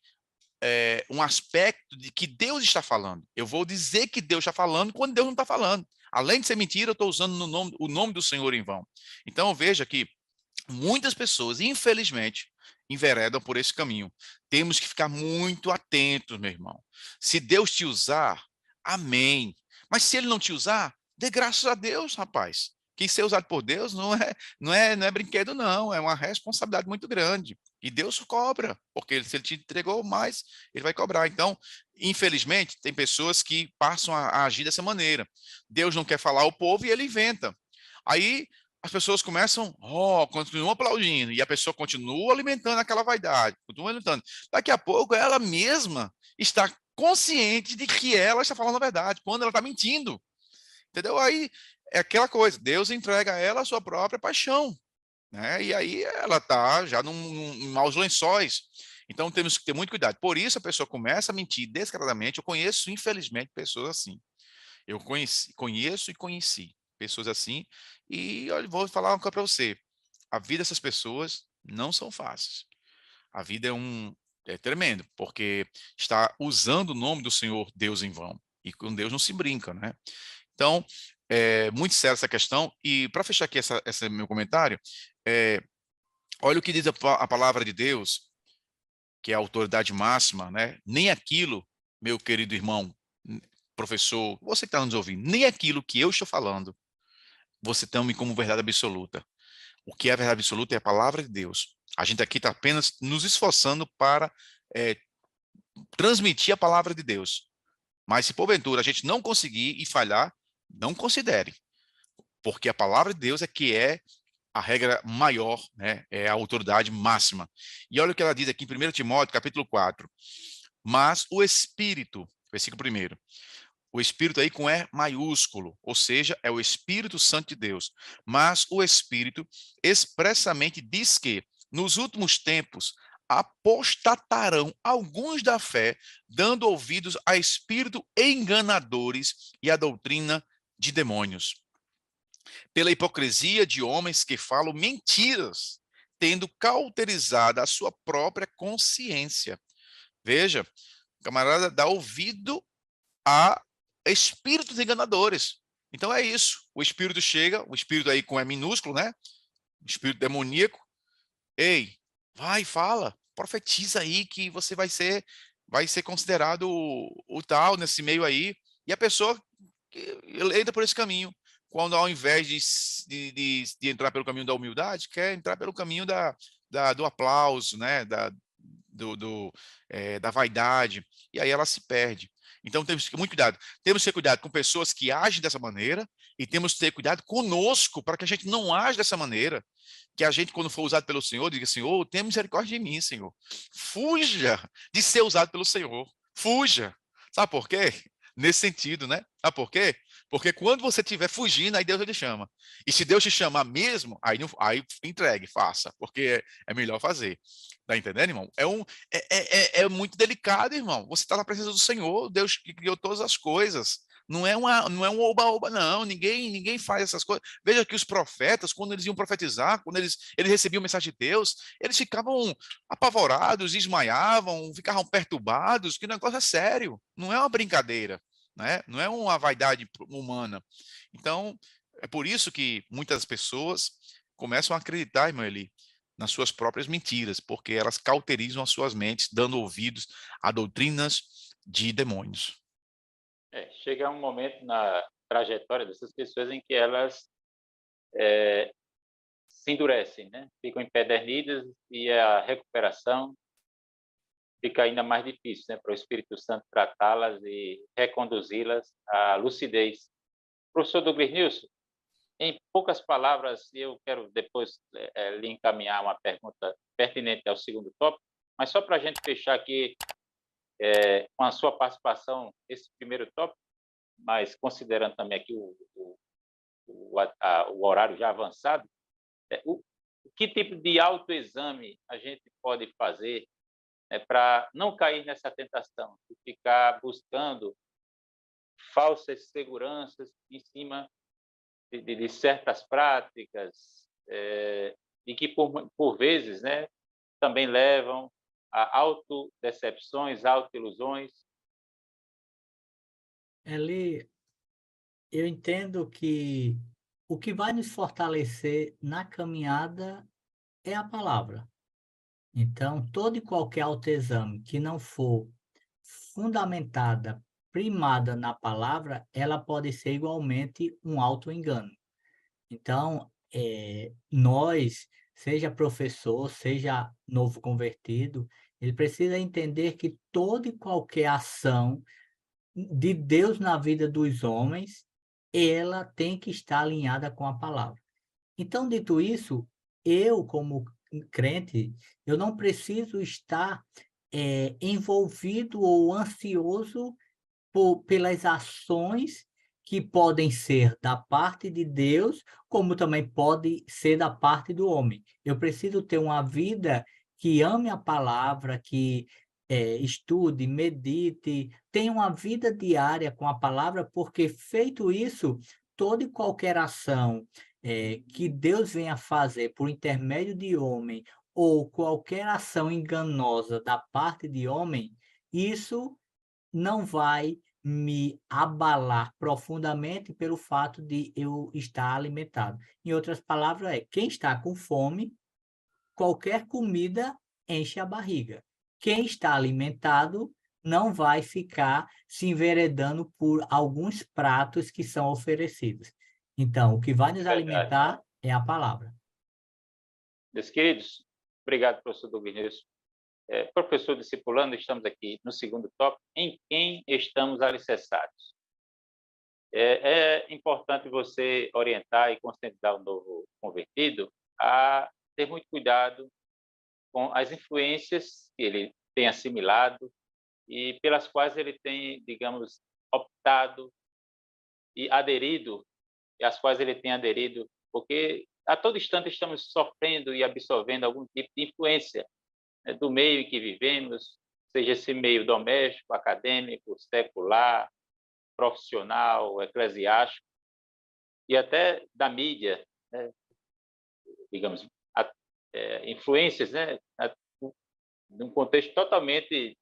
um aspecto de que Deus está falando. Eu vou dizer que Deus está falando quando Deus não está falando. Além de ser mentira, eu estou usando o nome do Senhor em vão. Então, veja que muitas pessoas, infelizmente, enveredam por esse caminho. Temos que ficar muito atentos, meu irmão. Se Deus te usar, amém. Mas se ele não te usar, dê graças a Deus, rapaz. Que ser usado por Deus não é brinquedo, não. É uma responsabilidade muito grande. E Deus cobra, porque se ele te entregou mais, ele vai cobrar. Então, infelizmente, tem pessoas que passam a agir dessa maneira. Deus não quer falar ao povo e ele inventa. Aí as pessoas começam, continuam aplaudindo, e a pessoa continua alimentando aquela vaidade, continua alimentando. Daqui a pouco, ela mesma está consciente de que ela está falando a verdade, quando ela está mentindo. Entendeu? Aí é aquela coisa, Deus entrega a ela a sua própria paixão, né? E aí ela está já em maus lençóis. Então temos que ter muito cuidado. Por isso a pessoa começa a mentir descaradamente. Eu conheço, infelizmente, pessoas assim. Eu conheço e conheci pessoas assim. E olha, vou falar uma coisa para você. A vida dessas pessoas não são fáceis. A vida é tremendo, porque está usando o nome do Senhor Deus em vão. E com Deus não se brinca, né? Então, é muito séria essa questão. E para fechar aqui esse meu comentário, olha o que diz a palavra de Deus, que é a autoridade máxima, né? Nem aquilo, meu querido irmão, professor, você que está nos ouvindo, nem aquilo que eu estou falando, você tome como verdade absoluta. O que é a verdade absoluta é a palavra de Deus. A gente aqui está apenas nos esforçando para transmitir a palavra de Deus. Mas se porventura a gente não conseguir e falhar, não considere. Porque a palavra de Deus é que é a regra maior, né? É a autoridade máxima. E olha o que ela diz aqui em 1 Timóteo, capítulo 4. Mas o Espírito, versículo 1, o Espírito aí com E maiúsculo, ou seja, é o Espírito Santo de Deus. Mas o Espírito expressamente diz que, nos últimos tempos, apostatarão alguns da fé, dando ouvidos a espírito enganadores e a doutrina de demônios. Pela hipocrisia de homens que falam mentiras, tendo cauterizado a sua própria consciência. Veja, o camarada dá ouvido a espíritos enganadores. Então é isso. O espírito chega, o espírito aí com E minúsculo, né? O espírito demoníaco. Ei, vai, fala, profetiza aí que você vai ser considerado o tal nesse meio aí. E a pessoa entra por esse caminho. Quando ao invés de entrar pelo caminho da humildade, quer entrar pelo caminho do aplauso, né? Da vaidade. E aí ela se perde. Então temos que ter muito cuidado. Temos que ter cuidado com pessoas que agem dessa maneira e temos que ter cuidado conosco para que a gente não age dessa maneira. Que a gente, quando for usado pelo Senhor, diga: Senhor, tenha misericórdia de mim, Senhor. Fuja de ser usado pelo Senhor. Fuja. Sabe por quê? Nesse sentido, né? Sabe por quê? Porque quando você estiver fugindo, aí Deus te chama. E se Deus te chamar mesmo, aí entregue, faça, porque é melhor fazer. Tá entendendo, irmão? É muito delicado, irmão. Você está na presença do Senhor, Deus que criou todas as coisas. Não é um oba-oba, não. Ninguém faz essas coisas. Veja que os profetas, quando eles iam profetizar, quando eles recebiam mensagem de Deus, eles ficavam apavorados, desmaiavam, ficavam perturbados, que o negócio é sério. Não é uma brincadeira, né? Não é uma vaidade humana. Então, é por isso que muitas pessoas começam a acreditar, irmão Eli, nas suas próprias mentiras, porque elas cauterizam as suas mentes, dando ouvidos a doutrinas de demônios. Chega um momento na trajetória dessas pessoas em que elas se endurecem, né? Ficam empedernidas e a recuperação fica ainda mais difícil, né? Para o Espírito Santo tratá-las e reconduzi-las à lucidez. Professor Douglas Nilson, em poucas palavras, eu quero depois lhe encaminhar uma pergunta pertinente ao segundo tópico, mas só para a gente fechar aqui com a sua participação, esse primeiro tópico, mas considerando também aqui o horário já avançado, que tipo de autoexame a gente pode fazer, né, para não cair nessa tentação de ficar buscando falsas seguranças em cima de certas práticas, e que, por vezes, né, também levam a autodecepções, autoilusões? Eli, eu entendo que o que vai nos fortalecer na caminhada é a palavra. Então, todo e qualquer autoexame que não for fundamentada, primada na palavra, ela pode ser igualmente um autoengano. Então, nós, seja professor, seja novo convertido, ele precisa entender que toda e qualquer ação de Deus na vida dos homens, ela tem que estar alinhada com a palavra. Então, dito isso, eu, como crente, eu não preciso estar envolvido ou ansioso pelas ações que podem ser da parte de Deus, como também pode ser da parte do homem. Eu preciso ter uma vida que ame a palavra, que estude, medite, tenha uma vida diária com a palavra, porque feito isso, toda e qualquer ação que Deus venha fazer por intermédio de homem, ou qualquer ação enganosa da parte de homem, isso não vai me abalar profundamente pelo fato de eu estar alimentado. Em outras palavras, quem está com fome, qualquer comida enche a barriga. Quem está alimentado não vai ficar se enveredando por alguns pratos que são oferecidos. Então, o que vai nos Verdade. alimentar é a palavra. Meus queridos, obrigado, professor Douglas. Professor discipulando, estamos aqui no segundo tópico, em quem estamos alicerçados. É importante você orientar e conscientizar o novo convertido a ter muito cuidado com as influências que ele tem assimilado e pelas quais ele tem, digamos, optado e aderido, e às quais ele tem aderido, porque a todo instante estamos sofrendo e absorvendo algum tipo de influência, né, do meio em que vivemos, seja esse meio doméstico, acadêmico, secular, profissional, eclesiástico, e até da mídia, né, digamos, influências, né, num contexto totalmente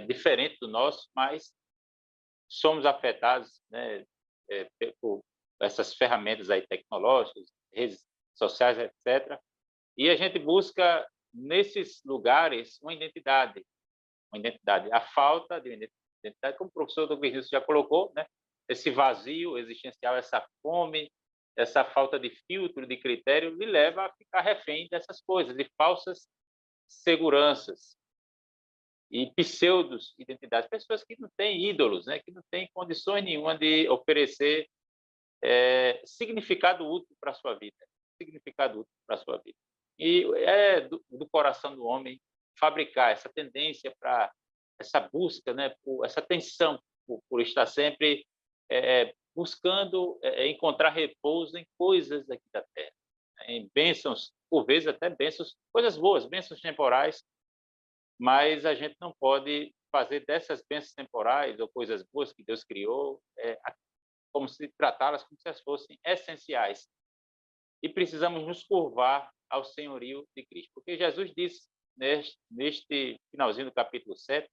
diferente do nosso, mas somos afetados, né, por essas ferramentas aí tecnológicas, redes sociais, etc. E a gente busca nesses lugares uma identidade, a falta de identidade, como o professor Douglas já colocou, né? Esse vazio existencial, essa fome, essa falta de filtro, de critério, lhe leva a ficar refém dessas coisas, de falsas seguranças e pseudos identidades, pessoas que não têm ídolos, né? Que não têm condições nenhuma de oferecer significado útil para a sua vida, E é do coração do homem fabricar essa tendência para essa busca, né, por essa tensão por estar sempre buscando encontrar repouso em coisas aqui da terra, em bênçãos, por vezes até bênçãos, coisas boas, bênçãos temporais, mas a gente não pode fazer dessas bênçãos temporais ou coisas boas que Deus criou como se tratá-las como se elas fossem essenciais. E precisamos nos curvar ao senhorio de Cristo. Porque Jesus disse, neste finalzinho do capítulo 7,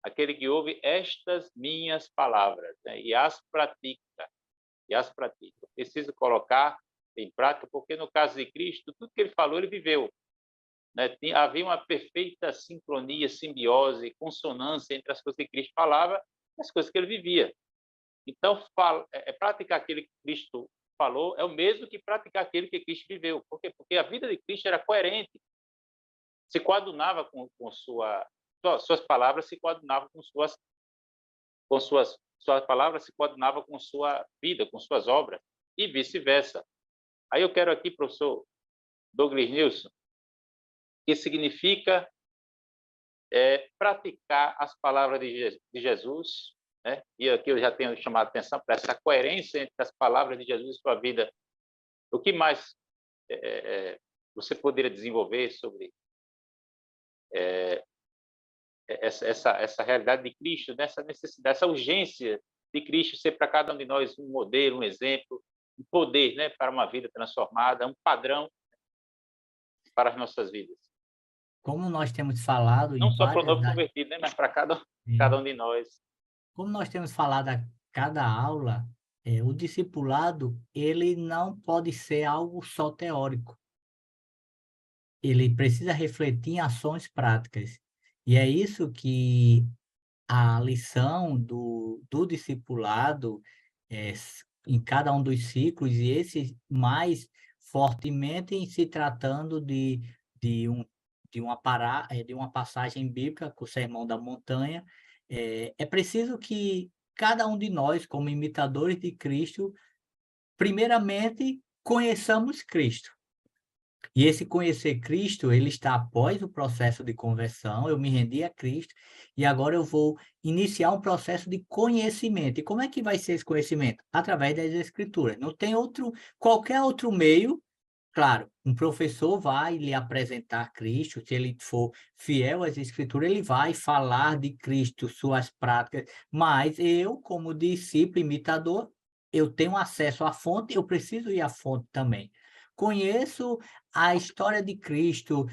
aquele que ouve estas minhas palavras, né, e as pratica. Preciso colocar em prática, porque no caso de Cristo, tudo que ele falou, ele viveu. Né? Havia uma perfeita sincronia, simbiose, consonância entre as coisas que Cristo falava e as coisas que ele vivia. Então, praticar aquilo que Cristo falou é o mesmo que praticar aquilo que Cristo viveu. Por quê? Porque a vida de Cristo era coerente, se coadunava com suas palavras, se coadunava com suas palavras, se coadunava com sua vida, com suas obras, e vice-versa. Aí eu quero aqui, professor Douglas Nilson, que significa praticar as palavras de Jesus né? E aqui eu já tenho chamado a atenção para essa coerência entre as palavras de Jesus e sua vida. O que mais você poderia desenvolver sobre essa realidade de Cristo, dessa necessidade, essa urgência de Cristo ser para cada um de nós um modelo, um exemplo, um poder, né, para uma vida transformada, um padrão para as nossas vidas. Como nós temos falado Não em só para o várias novo convertido, né, mas para cada um de nós. como nós temos falado a cada aula, o discipulado, ele não pode ser algo só teórico. Ele precisa refletir em ações práticas. E é isso que a lição do discipulado, em cada um dos ciclos, e esse mais fortemente em se tratando de um de uma passagem bíblica, com o Sermão da Montanha, é preciso que cada um de nós, como imitadores de Cristo, primeiramente conheçamos Cristo. E esse conhecer Cristo, ele está após o processo de conversão, eu me rendi a Cristo, e agora eu vou iniciar um processo de conhecimento. E como é que vai ser esse conhecimento? Através das Escrituras. Não tem qualquer outro meio. Claro, um professor vai lhe apresentar Cristo, se ele for fiel às Escrituras, ele vai falar de Cristo, suas práticas, mas eu, como discípulo, imitador, eu tenho acesso à fonte, eu preciso ir à fonte também. Conheço a história de Cristo,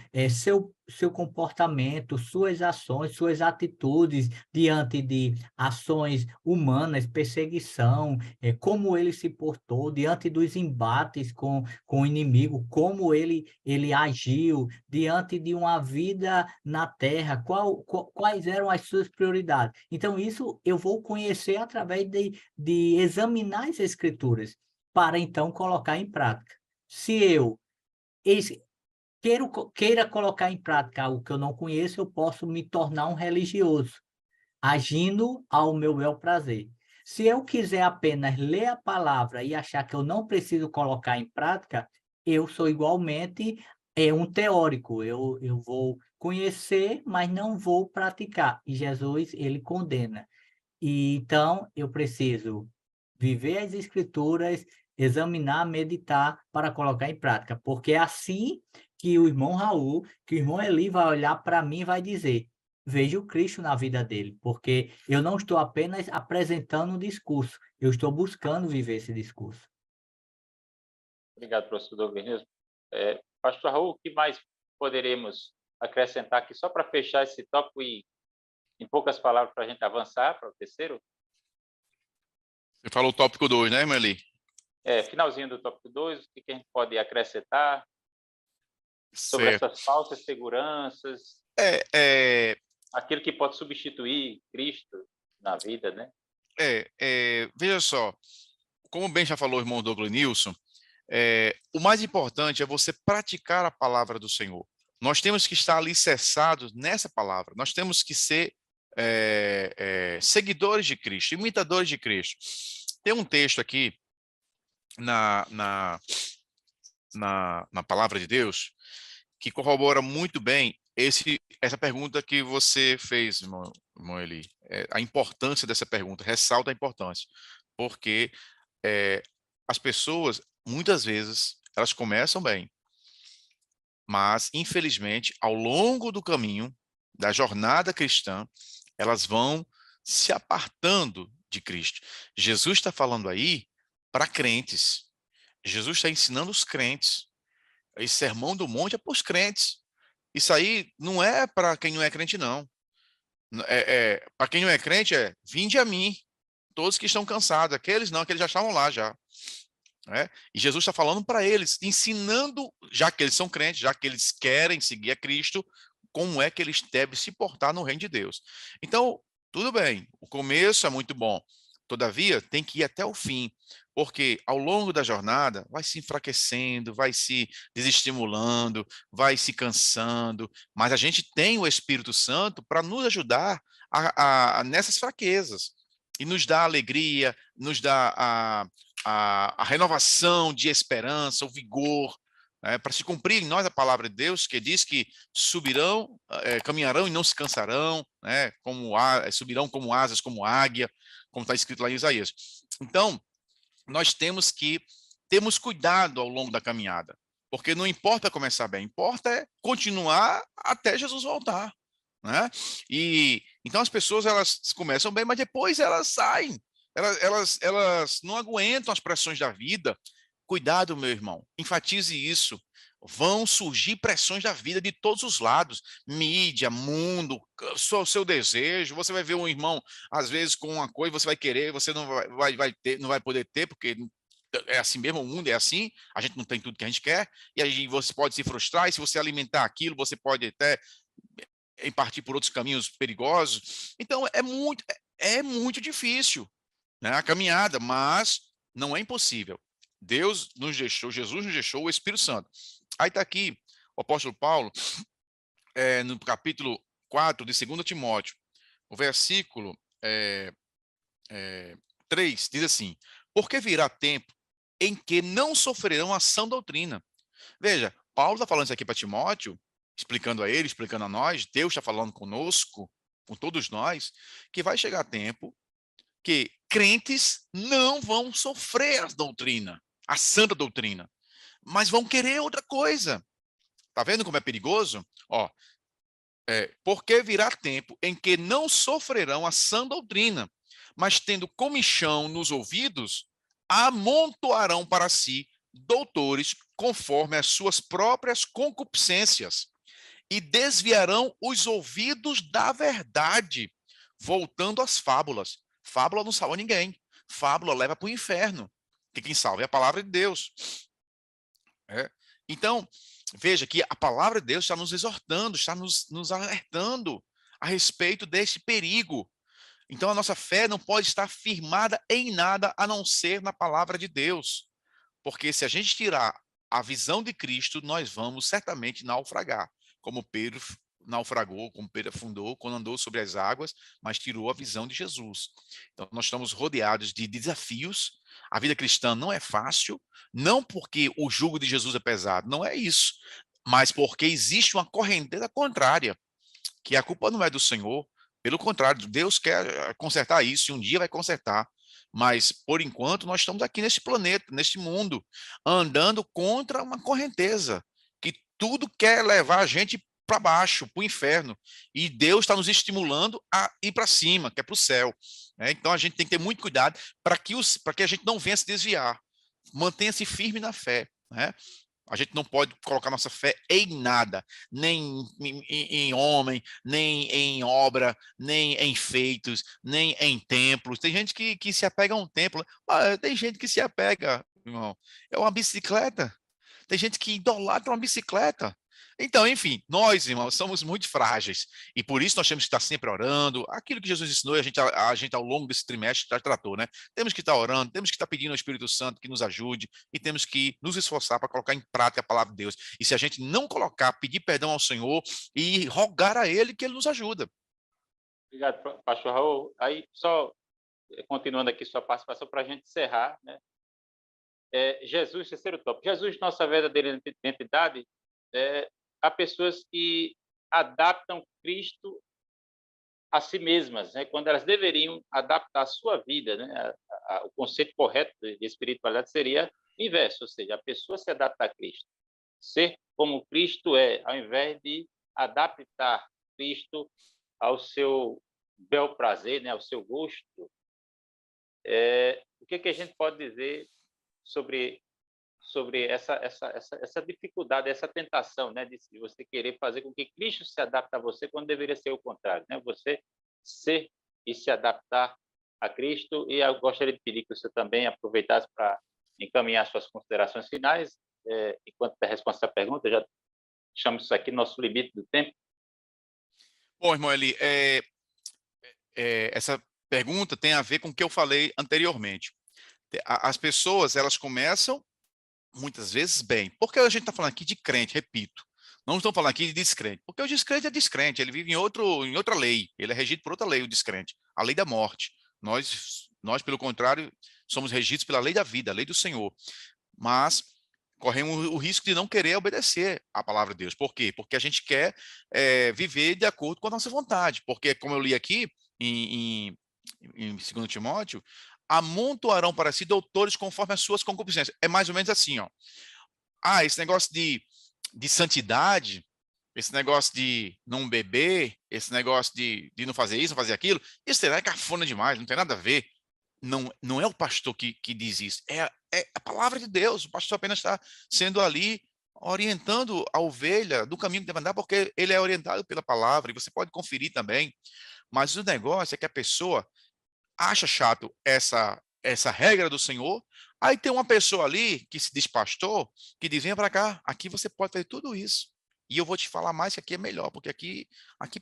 seu comportamento, suas ações, suas atitudes diante de ações humanas, perseguição, como ele se portou diante dos embates com o inimigo, como ele agiu diante de uma vida na terra, quais eram as suas prioridades. Então, isso eu vou conhecer através de examinar as Escrituras, para então colocar em prática. Se eu queira colocar em prática algo que eu não conheço, eu posso me tornar um religioso, agindo ao meu bel prazer. Se eu quiser apenas ler a palavra e achar que eu não preciso colocar em prática, eu sou igualmente um teórico. Eu vou conhecer, mas não vou praticar. E Jesus, ele condena. E então eu preciso viver as Escrituras, examinar, meditar para colocar em prática, porque é assim que o irmão Raul, que o irmão Eli vai olhar para mim e vai dizer: veja o Cristo na vida dele, porque eu não estou apenas apresentando um discurso, eu estou buscando viver esse discurso. Obrigado, professor Douglas. Pastor Raul, o que mais poderemos acrescentar aqui, só para fechar esse tópico e, em poucas palavras, para a gente avançar para o terceiro? Você falou o tópico 2, né, Meli? Finalzinho do tópico 2, o que a gente pode acrescentar sobre Certo. essas falsas seguranças, É, aquilo que pode substituir Cristo na vida, né? Veja só, como bem já falou o irmão Douglas Nilson, o mais importante é você praticar a palavra do Senhor. Nós temos que estar alicerçados nessa palavra. Nós temos que ser seguidores de Cristo, imitadores de Cristo. Tem um texto aqui na palavra de Deus que corrobora muito bem essa pergunta que você fez, irmão Eli. A importância dessa pergunta, ressalta a importância, porque as pessoas, muitas vezes, elas começam bem, mas, infelizmente, ao longo do caminho, da jornada cristã, elas vão se apartando de Cristo. Jesus está falando aí para crentes. Jesus está ensinando os crentes. Esse sermão do monte é para os crentes. Isso aí não é para quem não é crente, não. Para quem não é crente, vinde a mim, todos que estão cansados. Aqueles não, aqueles já estavam lá já. E Jesus está falando para eles, ensinando, já que eles são crentes, já que eles querem seguir a Cristo, como é que eles devem se portar no reino de Deus. Então, tudo bem, o começo é muito bom, todavia, tem que ir até o fim, porque ao longo da jornada vai se enfraquecendo, vai se desestimulando, vai se cansando, mas a gente tem o Espírito Santo para nos ajudar nessas fraquezas e nos dá alegria, nos dá a renovação de esperança, o vigor, para se cumprir em nós a palavra de Deus, que diz que subirão, caminharão e não se cansarão, né, subirão como asas, como águia, como está escrito lá em Isaías. Então, nós temos que termos cuidado ao longo da caminhada, porque não importa começar bem, importa é continuar até Jesus voltar, né? E então as pessoas, elas começam bem, mas depois elas saem, elas não aguentam as pressões da vida. Cuidado, meu irmão, enfatize isso. Vão surgir pressões da vida de todos os lados, mídia, mundo, seu desejo. Você vai ver um irmão, às vezes, com uma coisa, você vai querer, você não vai ter, não vai poder ter, porque é assim mesmo, o mundo é assim, a gente não tem tudo que a gente quer, e aí você pode se frustrar, e se você alimentar aquilo, você pode até partir por outros caminhos perigosos. Então, é muito difícil, né, a caminhada, mas não é impossível. Deus nos deixou, Jesus nos deixou o Espírito Santo. Aí está aqui o apóstolo Paulo, no capítulo 4 de 2 Timóteo, o versículo 3, diz assim: porque virá tempo em que não sofrerão a sã doutrina. Veja, Paulo está falando isso aqui para Timóteo, explicando a ele, explicando a nós, Deus está falando conosco, com todos nós, que vai chegar tempo que crentes não vão sofrer a doutrina, a santa doutrina, mas vão querer outra coisa. Tá vendo como é perigoso? Ó, porque virá tempo em que não sofrerão a sã doutrina, mas tendo comichão nos ouvidos, amontoarão para si doutores conforme as suas próprias concupiscências e desviarão os ouvidos da verdade, voltando às fábulas. Fábula não salva ninguém. Fábula leva para o inferno. Que quem salva é a palavra de Deus. Então, veja que a palavra de Deus está nos exortando, está nos alertando a respeito deste perigo. Então, a nossa fé não pode estar firmada em nada a não ser na palavra de Deus. Porque se a gente tirar a visão de Cristo, nós vamos certamente naufragar, como Pedro naufragou, como Pedro afundou quando andou sobre as águas, mas tirou a visão de Jesus. Então, nós estamos rodeados de desafios. A vida cristã não é fácil, não porque o jugo de Jesus é pesado, não é isso, mas porque existe uma correnteza contrária, que a culpa não é do Senhor, pelo contrário, Deus quer consertar isso e um dia vai consertar. Mas, por enquanto, nós estamos aqui neste planeta, neste mundo, andando contra uma correnteza, que tudo quer levar a gente para baixo, para o inferno. E Deus está nos estimulando a ir para cima, que é para o céu. Então, a gente tem que ter muito cuidado para que a gente não venha se desviar. Mantenha-se firme na fé. A gente não pode colocar nossa fé em nada, nem em homem, nem em obra, nem em feitos, nem em templos. Tem gente que se apega a um templo, mas tem gente que se apega, irmão, é uma bicicleta. Tem gente que idolatra uma bicicleta. Então, enfim, nós, irmãos, somos muito frágeis. E por isso nós temos que estar sempre orando. Aquilo que Jesus ensinou, a gente ao longo desse trimestre já tratou, né? Temos que estar orando, temos que estar pedindo ao Espírito Santo que nos ajude e temos que nos esforçar para colocar em prática a palavra de Deus. E se a gente não colocar, pedir perdão ao Senhor e rogar a Ele que Ele nos ajuda. Obrigado, pastor Raul. Aí, só continuando aqui sua participação para a gente encerrar, né? Jesus, terceiro tópico. Jesus, nossa verdadeira identidade, há pessoas que adaptam Cristo a si mesmas, né? Quando elas deveriam adaptar a sua vida, né? O conceito correto de espiritualidade seria o inverso, ou seja, a pessoa se adapta a Cristo. Ser como Cristo é, ao invés de adaptar Cristo ao seu bel prazer, né? Ao seu gosto. O que a gente pode dizer sobre essa dificuldade, essa tentação, né, de você querer fazer com que Cristo se adapte a você quando deveria ser o contrário, né? Você ser e se adaptar a Cristo. E eu gostaria de pedir que você também aproveitasse para encaminhar suas considerações finais, enquanto der resposta à pergunta. Já chamamos isso aqui nosso limite do tempo. Bom, irmão Eli, essa pergunta tem a ver com o que eu falei anteriormente. As pessoas, elas começam muitas vezes bem. Porque a gente está falando aqui de crente, repito. Não estamos falando aqui de descrente. Porque o descrente é descrente, ele vive em outra lei. Ele é regido por outra lei, o descrente. A lei da morte. Nós, pelo contrário, somos regidos pela lei da vida, a lei do Senhor. Mas corremos o risco de não querer obedecer à palavra de Deus. Por quê? Porque a gente quer viver de acordo com a nossa vontade. Porque, como eu li aqui em 2 Timóteo, amontoarão para si doutores conforme as suas concupiscências. É mais ou menos assim, ó. Esse negócio de santidade, esse negócio de não beber, esse negócio de não fazer isso, não fazer aquilo, isso é cafona demais, não tem nada a ver. Não é o pastor que diz isso, é a palavra de Deus. O pastor apenas está sendo ali orientando a ovelha do caminho que deve andar, porque ele é orientado pela palavra, e você pode conferir também. Mas o negócio é que a pessoa acha chato essa regra do Senhor, aí tem uma pessoa ali que se diz pastor, que diz, venha para cá, aqui você pode fazer tudo isso. E eu vou te falar mais que aqui é melhor, porque aqui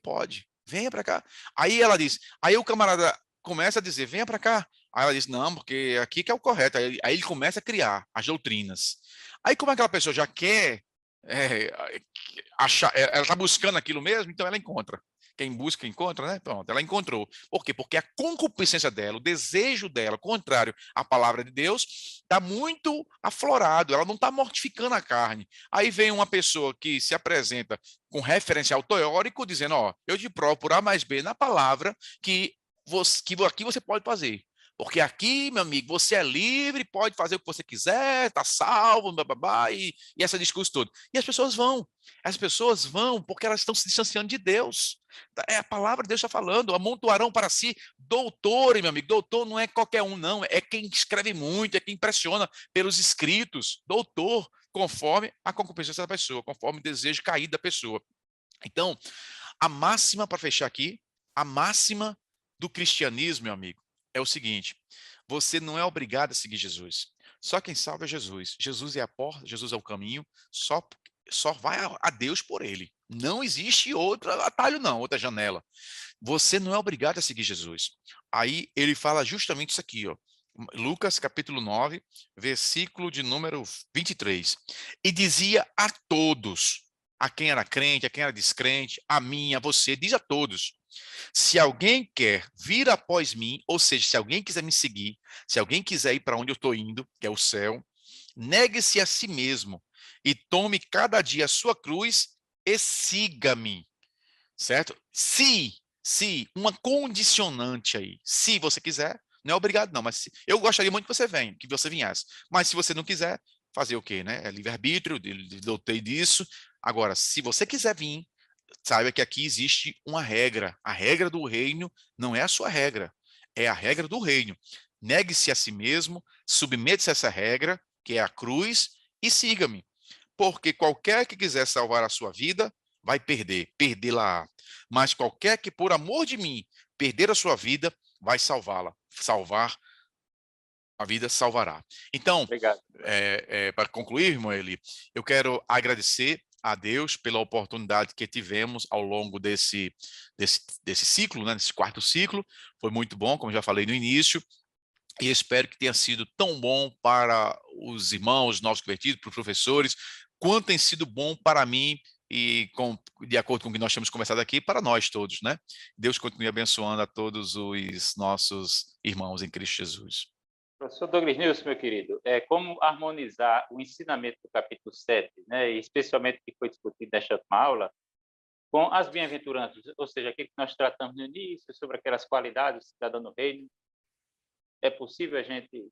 pode. Venha para cá. Aí ela diz, aí o camarada começa a dizer, venha para cá. Aí ela diz, não, porque aqui que é o correto. Aí ele começa a criar as doutrinas. Aí como aquela pessoa já quer achar, ela está buscando aquilo mesmo, então ela encontra. Quem busca, encontra, né? Pronto, ela encontrou. Por quê? Porque a concupiscência dela, o desejo dela, contrário à palavra de Deus, está muito aflorado, ela não está mortificando a carne. Aí vem uma pessoa que se apresenta com referencial teórico, dizendo, ó, eu te provo por A mais B na palavra que aqui você pode fazer. Porque aqui, meu amigo, você é livre, pode fazer o que você quiser, está salvo, bababá, e esse discurso todo. E as pessoas vão porque elas estão se distanciando de Deus. É a palavra de Deus está falando, amontoarão para si doutores, meu amigo. Doutor não é qualquer um, não, é quem escreve muito, é quem impressiona pelos escritos. Doutor, conforme a concupiscência da pessoa, conforme o desejo caído da pessoa. Então, a máxima, para fechar aqui, a máxima do cristianismo, meu amigo, é o seguinte: você não é obrigado a seguir Jesus. Só quem salva é Jesus. Jesus é a porta, Jesus é o caminho, só vai a Deus por ele. Não existe outro atalho, não, outra janela. Você não é obrigado a seguir Jesus. Aí ele fala justamente isso aqui, ó. Lucas capítulo 9, versículo de número 23. E dizia a todos, a quem era crente, a quem era descrente, a mim, a você, diz a todos: se alguém quer vir após mim, ou seja, se alguém quiser me seguir, se alguém quiser ir para onde eu estou indo, que é o céu, negue-se a si mesmo e tome cada dia a sua cruz e siga-me, certo? Se, uma condicionante aí, se você quiser, não é obrigado não, mas eu gostaria muito que você viesse, mas se você não quiser, fazer o quê, né? É livre-arbítrio, dotei disso. Agora, se você quiser vir, saiba que aqui existe uma regra. A regra do reino não é a sua regra, é a regra do reino. Negue-se a si mesmo, submeta-se a essa regra, que é a cruz, e siga-me. Porque qualquer que quiser salvar a sua vida, vai perdê-la. Mas qualquer que, por amor de mim, perder a sua vida, vai salvá-la. Salvar a vida salvará. Então, Obrigado. para concluir, irmão Eli, eu quero agradecer a Deus pela oportunidade que tivemos ao longo desse ciclo, né, desse quarto ciclo. Foi muito bom, como já falei no início, e espero que tenha sido tão bom para os irmãos, os novos convertidos, para os professores, quanto tem sido bom para mim e, de acordo com o que nós temos conversado aqui, para nós todos, né? Deus continue abençoando a todos os nossos irmãos em Cristo Jesus. Professor Douglas Nilson, meu querido, como harmonizar o ensinamento do capítulo 7, né, e especialmente o que foi discutido nesta última aula, com as bem-aventuranças, ou seja, aquilo que nós tratamos no início, sobre aquelas qualidades do cidadão do reino. É possível a gente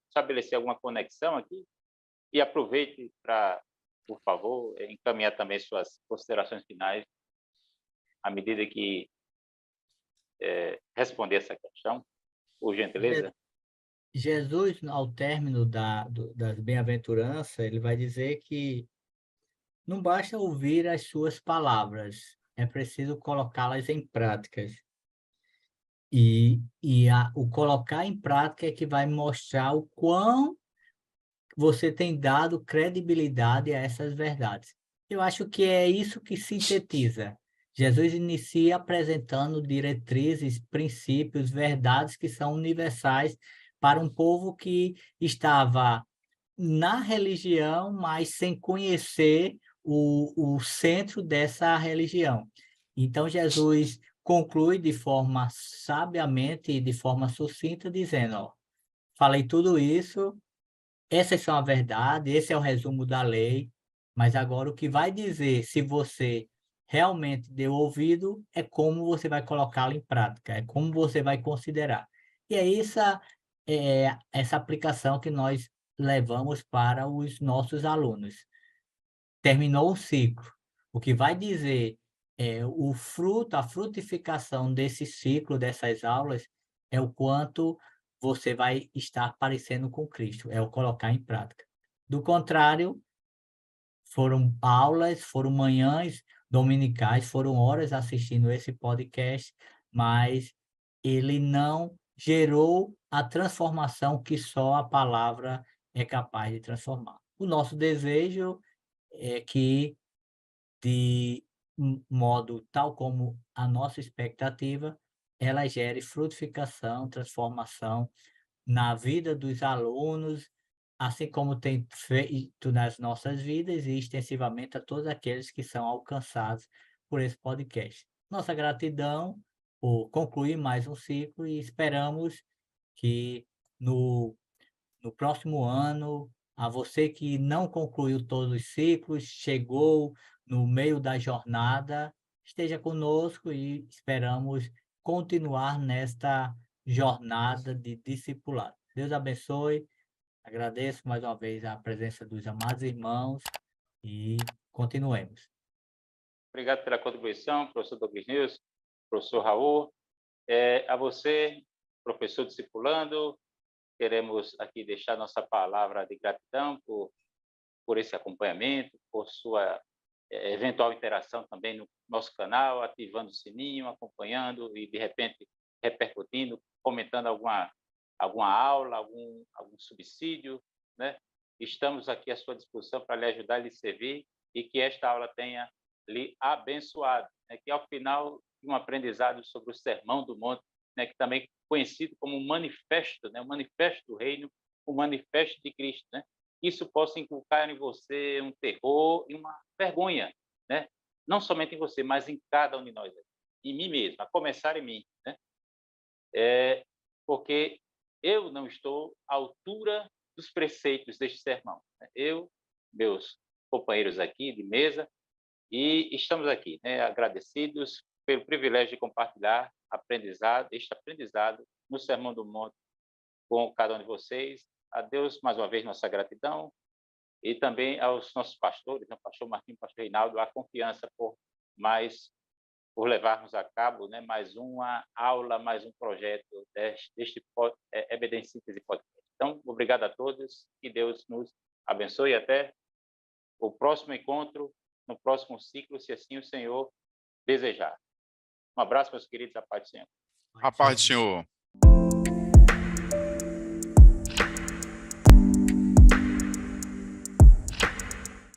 estabelecer alguma conexão aqui? E aproveite para, por favor, encaminhar também suas considerações finais, à medida que responder essa questão, por gentileza. Jesus, ao término das bem-aventuranças, ele vai dizer que não basta ouvir as suas palavras, é preciso colocá-las em práticas. O colocar em prática é que vai mostrar o quão você tem dado credibilidade a essas verdades. Eu acho que é isso que sintetiza. Jesus inicia apresentando diretrizes, princípios, verdades que são universais para um povo que estava na religião, mas sem conhecer o centro dessa religião. Então, Jesus conclui de forma sabiamente e de forma sucinta, dizendo, ó, falei tudo isso essas são a verdade, esse é o resumo da lei, mas agora o que vai dizer se você realmente deu ouvido é como você vai colocá-lo em prática, é como você vai considerar. E é essa aplicação que nós levamos para os nossos alunos. Terminou o ciclo. O que vai dizer o fruto, a frutificação desse ciclo, dessas aulas, é o quanto você vai estar parecendo com Cristo, é o colocar em prática. Do contrário, foram aulas, foram manhãs dominicais, foram horas assistindo esse podcast, mas ele não gerou a transformação que só a palavra é capaz de transformar. O nosso desejo é que, de modo tal como a nossa expectativa, ela gere frutificação, transformação na vida dos alunos, assim como tem feito nas nossas vidas e extensivamente a todos aqueles que são alcançados por esse podcast. Nossa gratidão por concluir mais um ciclo e esperamos que no próximo ano, a você que não concluiu todos os ciclos, chegou no meio da jornada, esteja conosco e esperamos continuar nesta jornada de discipulado. Deus abençoe. Agradeço mais uma vez a presença dos amados irmãos e continuemos. Obrigado pela contribuição, professor Douglas News, professor Raul. A você, professor discipulando, queremos aqui deixar nossa palavra de gratidão por esse acompanhamento, por sua eventual interação também no nosso canal, ativando o sininho, acompanhando e, de repente, repercutindo, comentando alguma aula, algum subsídio, né? Estamos aqui à sua disposição para lhe ajudar e lhe servir e que esta aula tenha lhe abençoado, né? Que ao final de um aprendizado sobre o Sermão do Monte, né? Que também é conhecido como um manifesto, né? O manifesto do reino, o manifesto de Cristo, né? Isso possa inculcar em você um terror e uma vergonha, né? Não somente em você, mas em cada um de nós, em mim mesmo, a começar em mim, né? Porque eu não estou à altura dos preceitos deste sermão, né? Eu, meus companheiros aqui de mesa, e estamos aqui, né, agradecidos pelo privilégio de compartilhar este aprendizado no Sermão do Monte com cada um de vocês. A Deus, mais uma vez, nossa gratidão e também aos nossos pastores, né, pastor Martinho, pastor Reinaldo, a confiança por levarmos a cabo, né, mais uma aula, mais um projeto deste EBD em Síntese Podcast. Então, obrigado a todos, que Deus nos abençoe e até o próximo encontro, no próximo ciclo, se assim o Senhor desejar. Um abraço, meus queridos, a paz do Senhor. A paz do Senhor.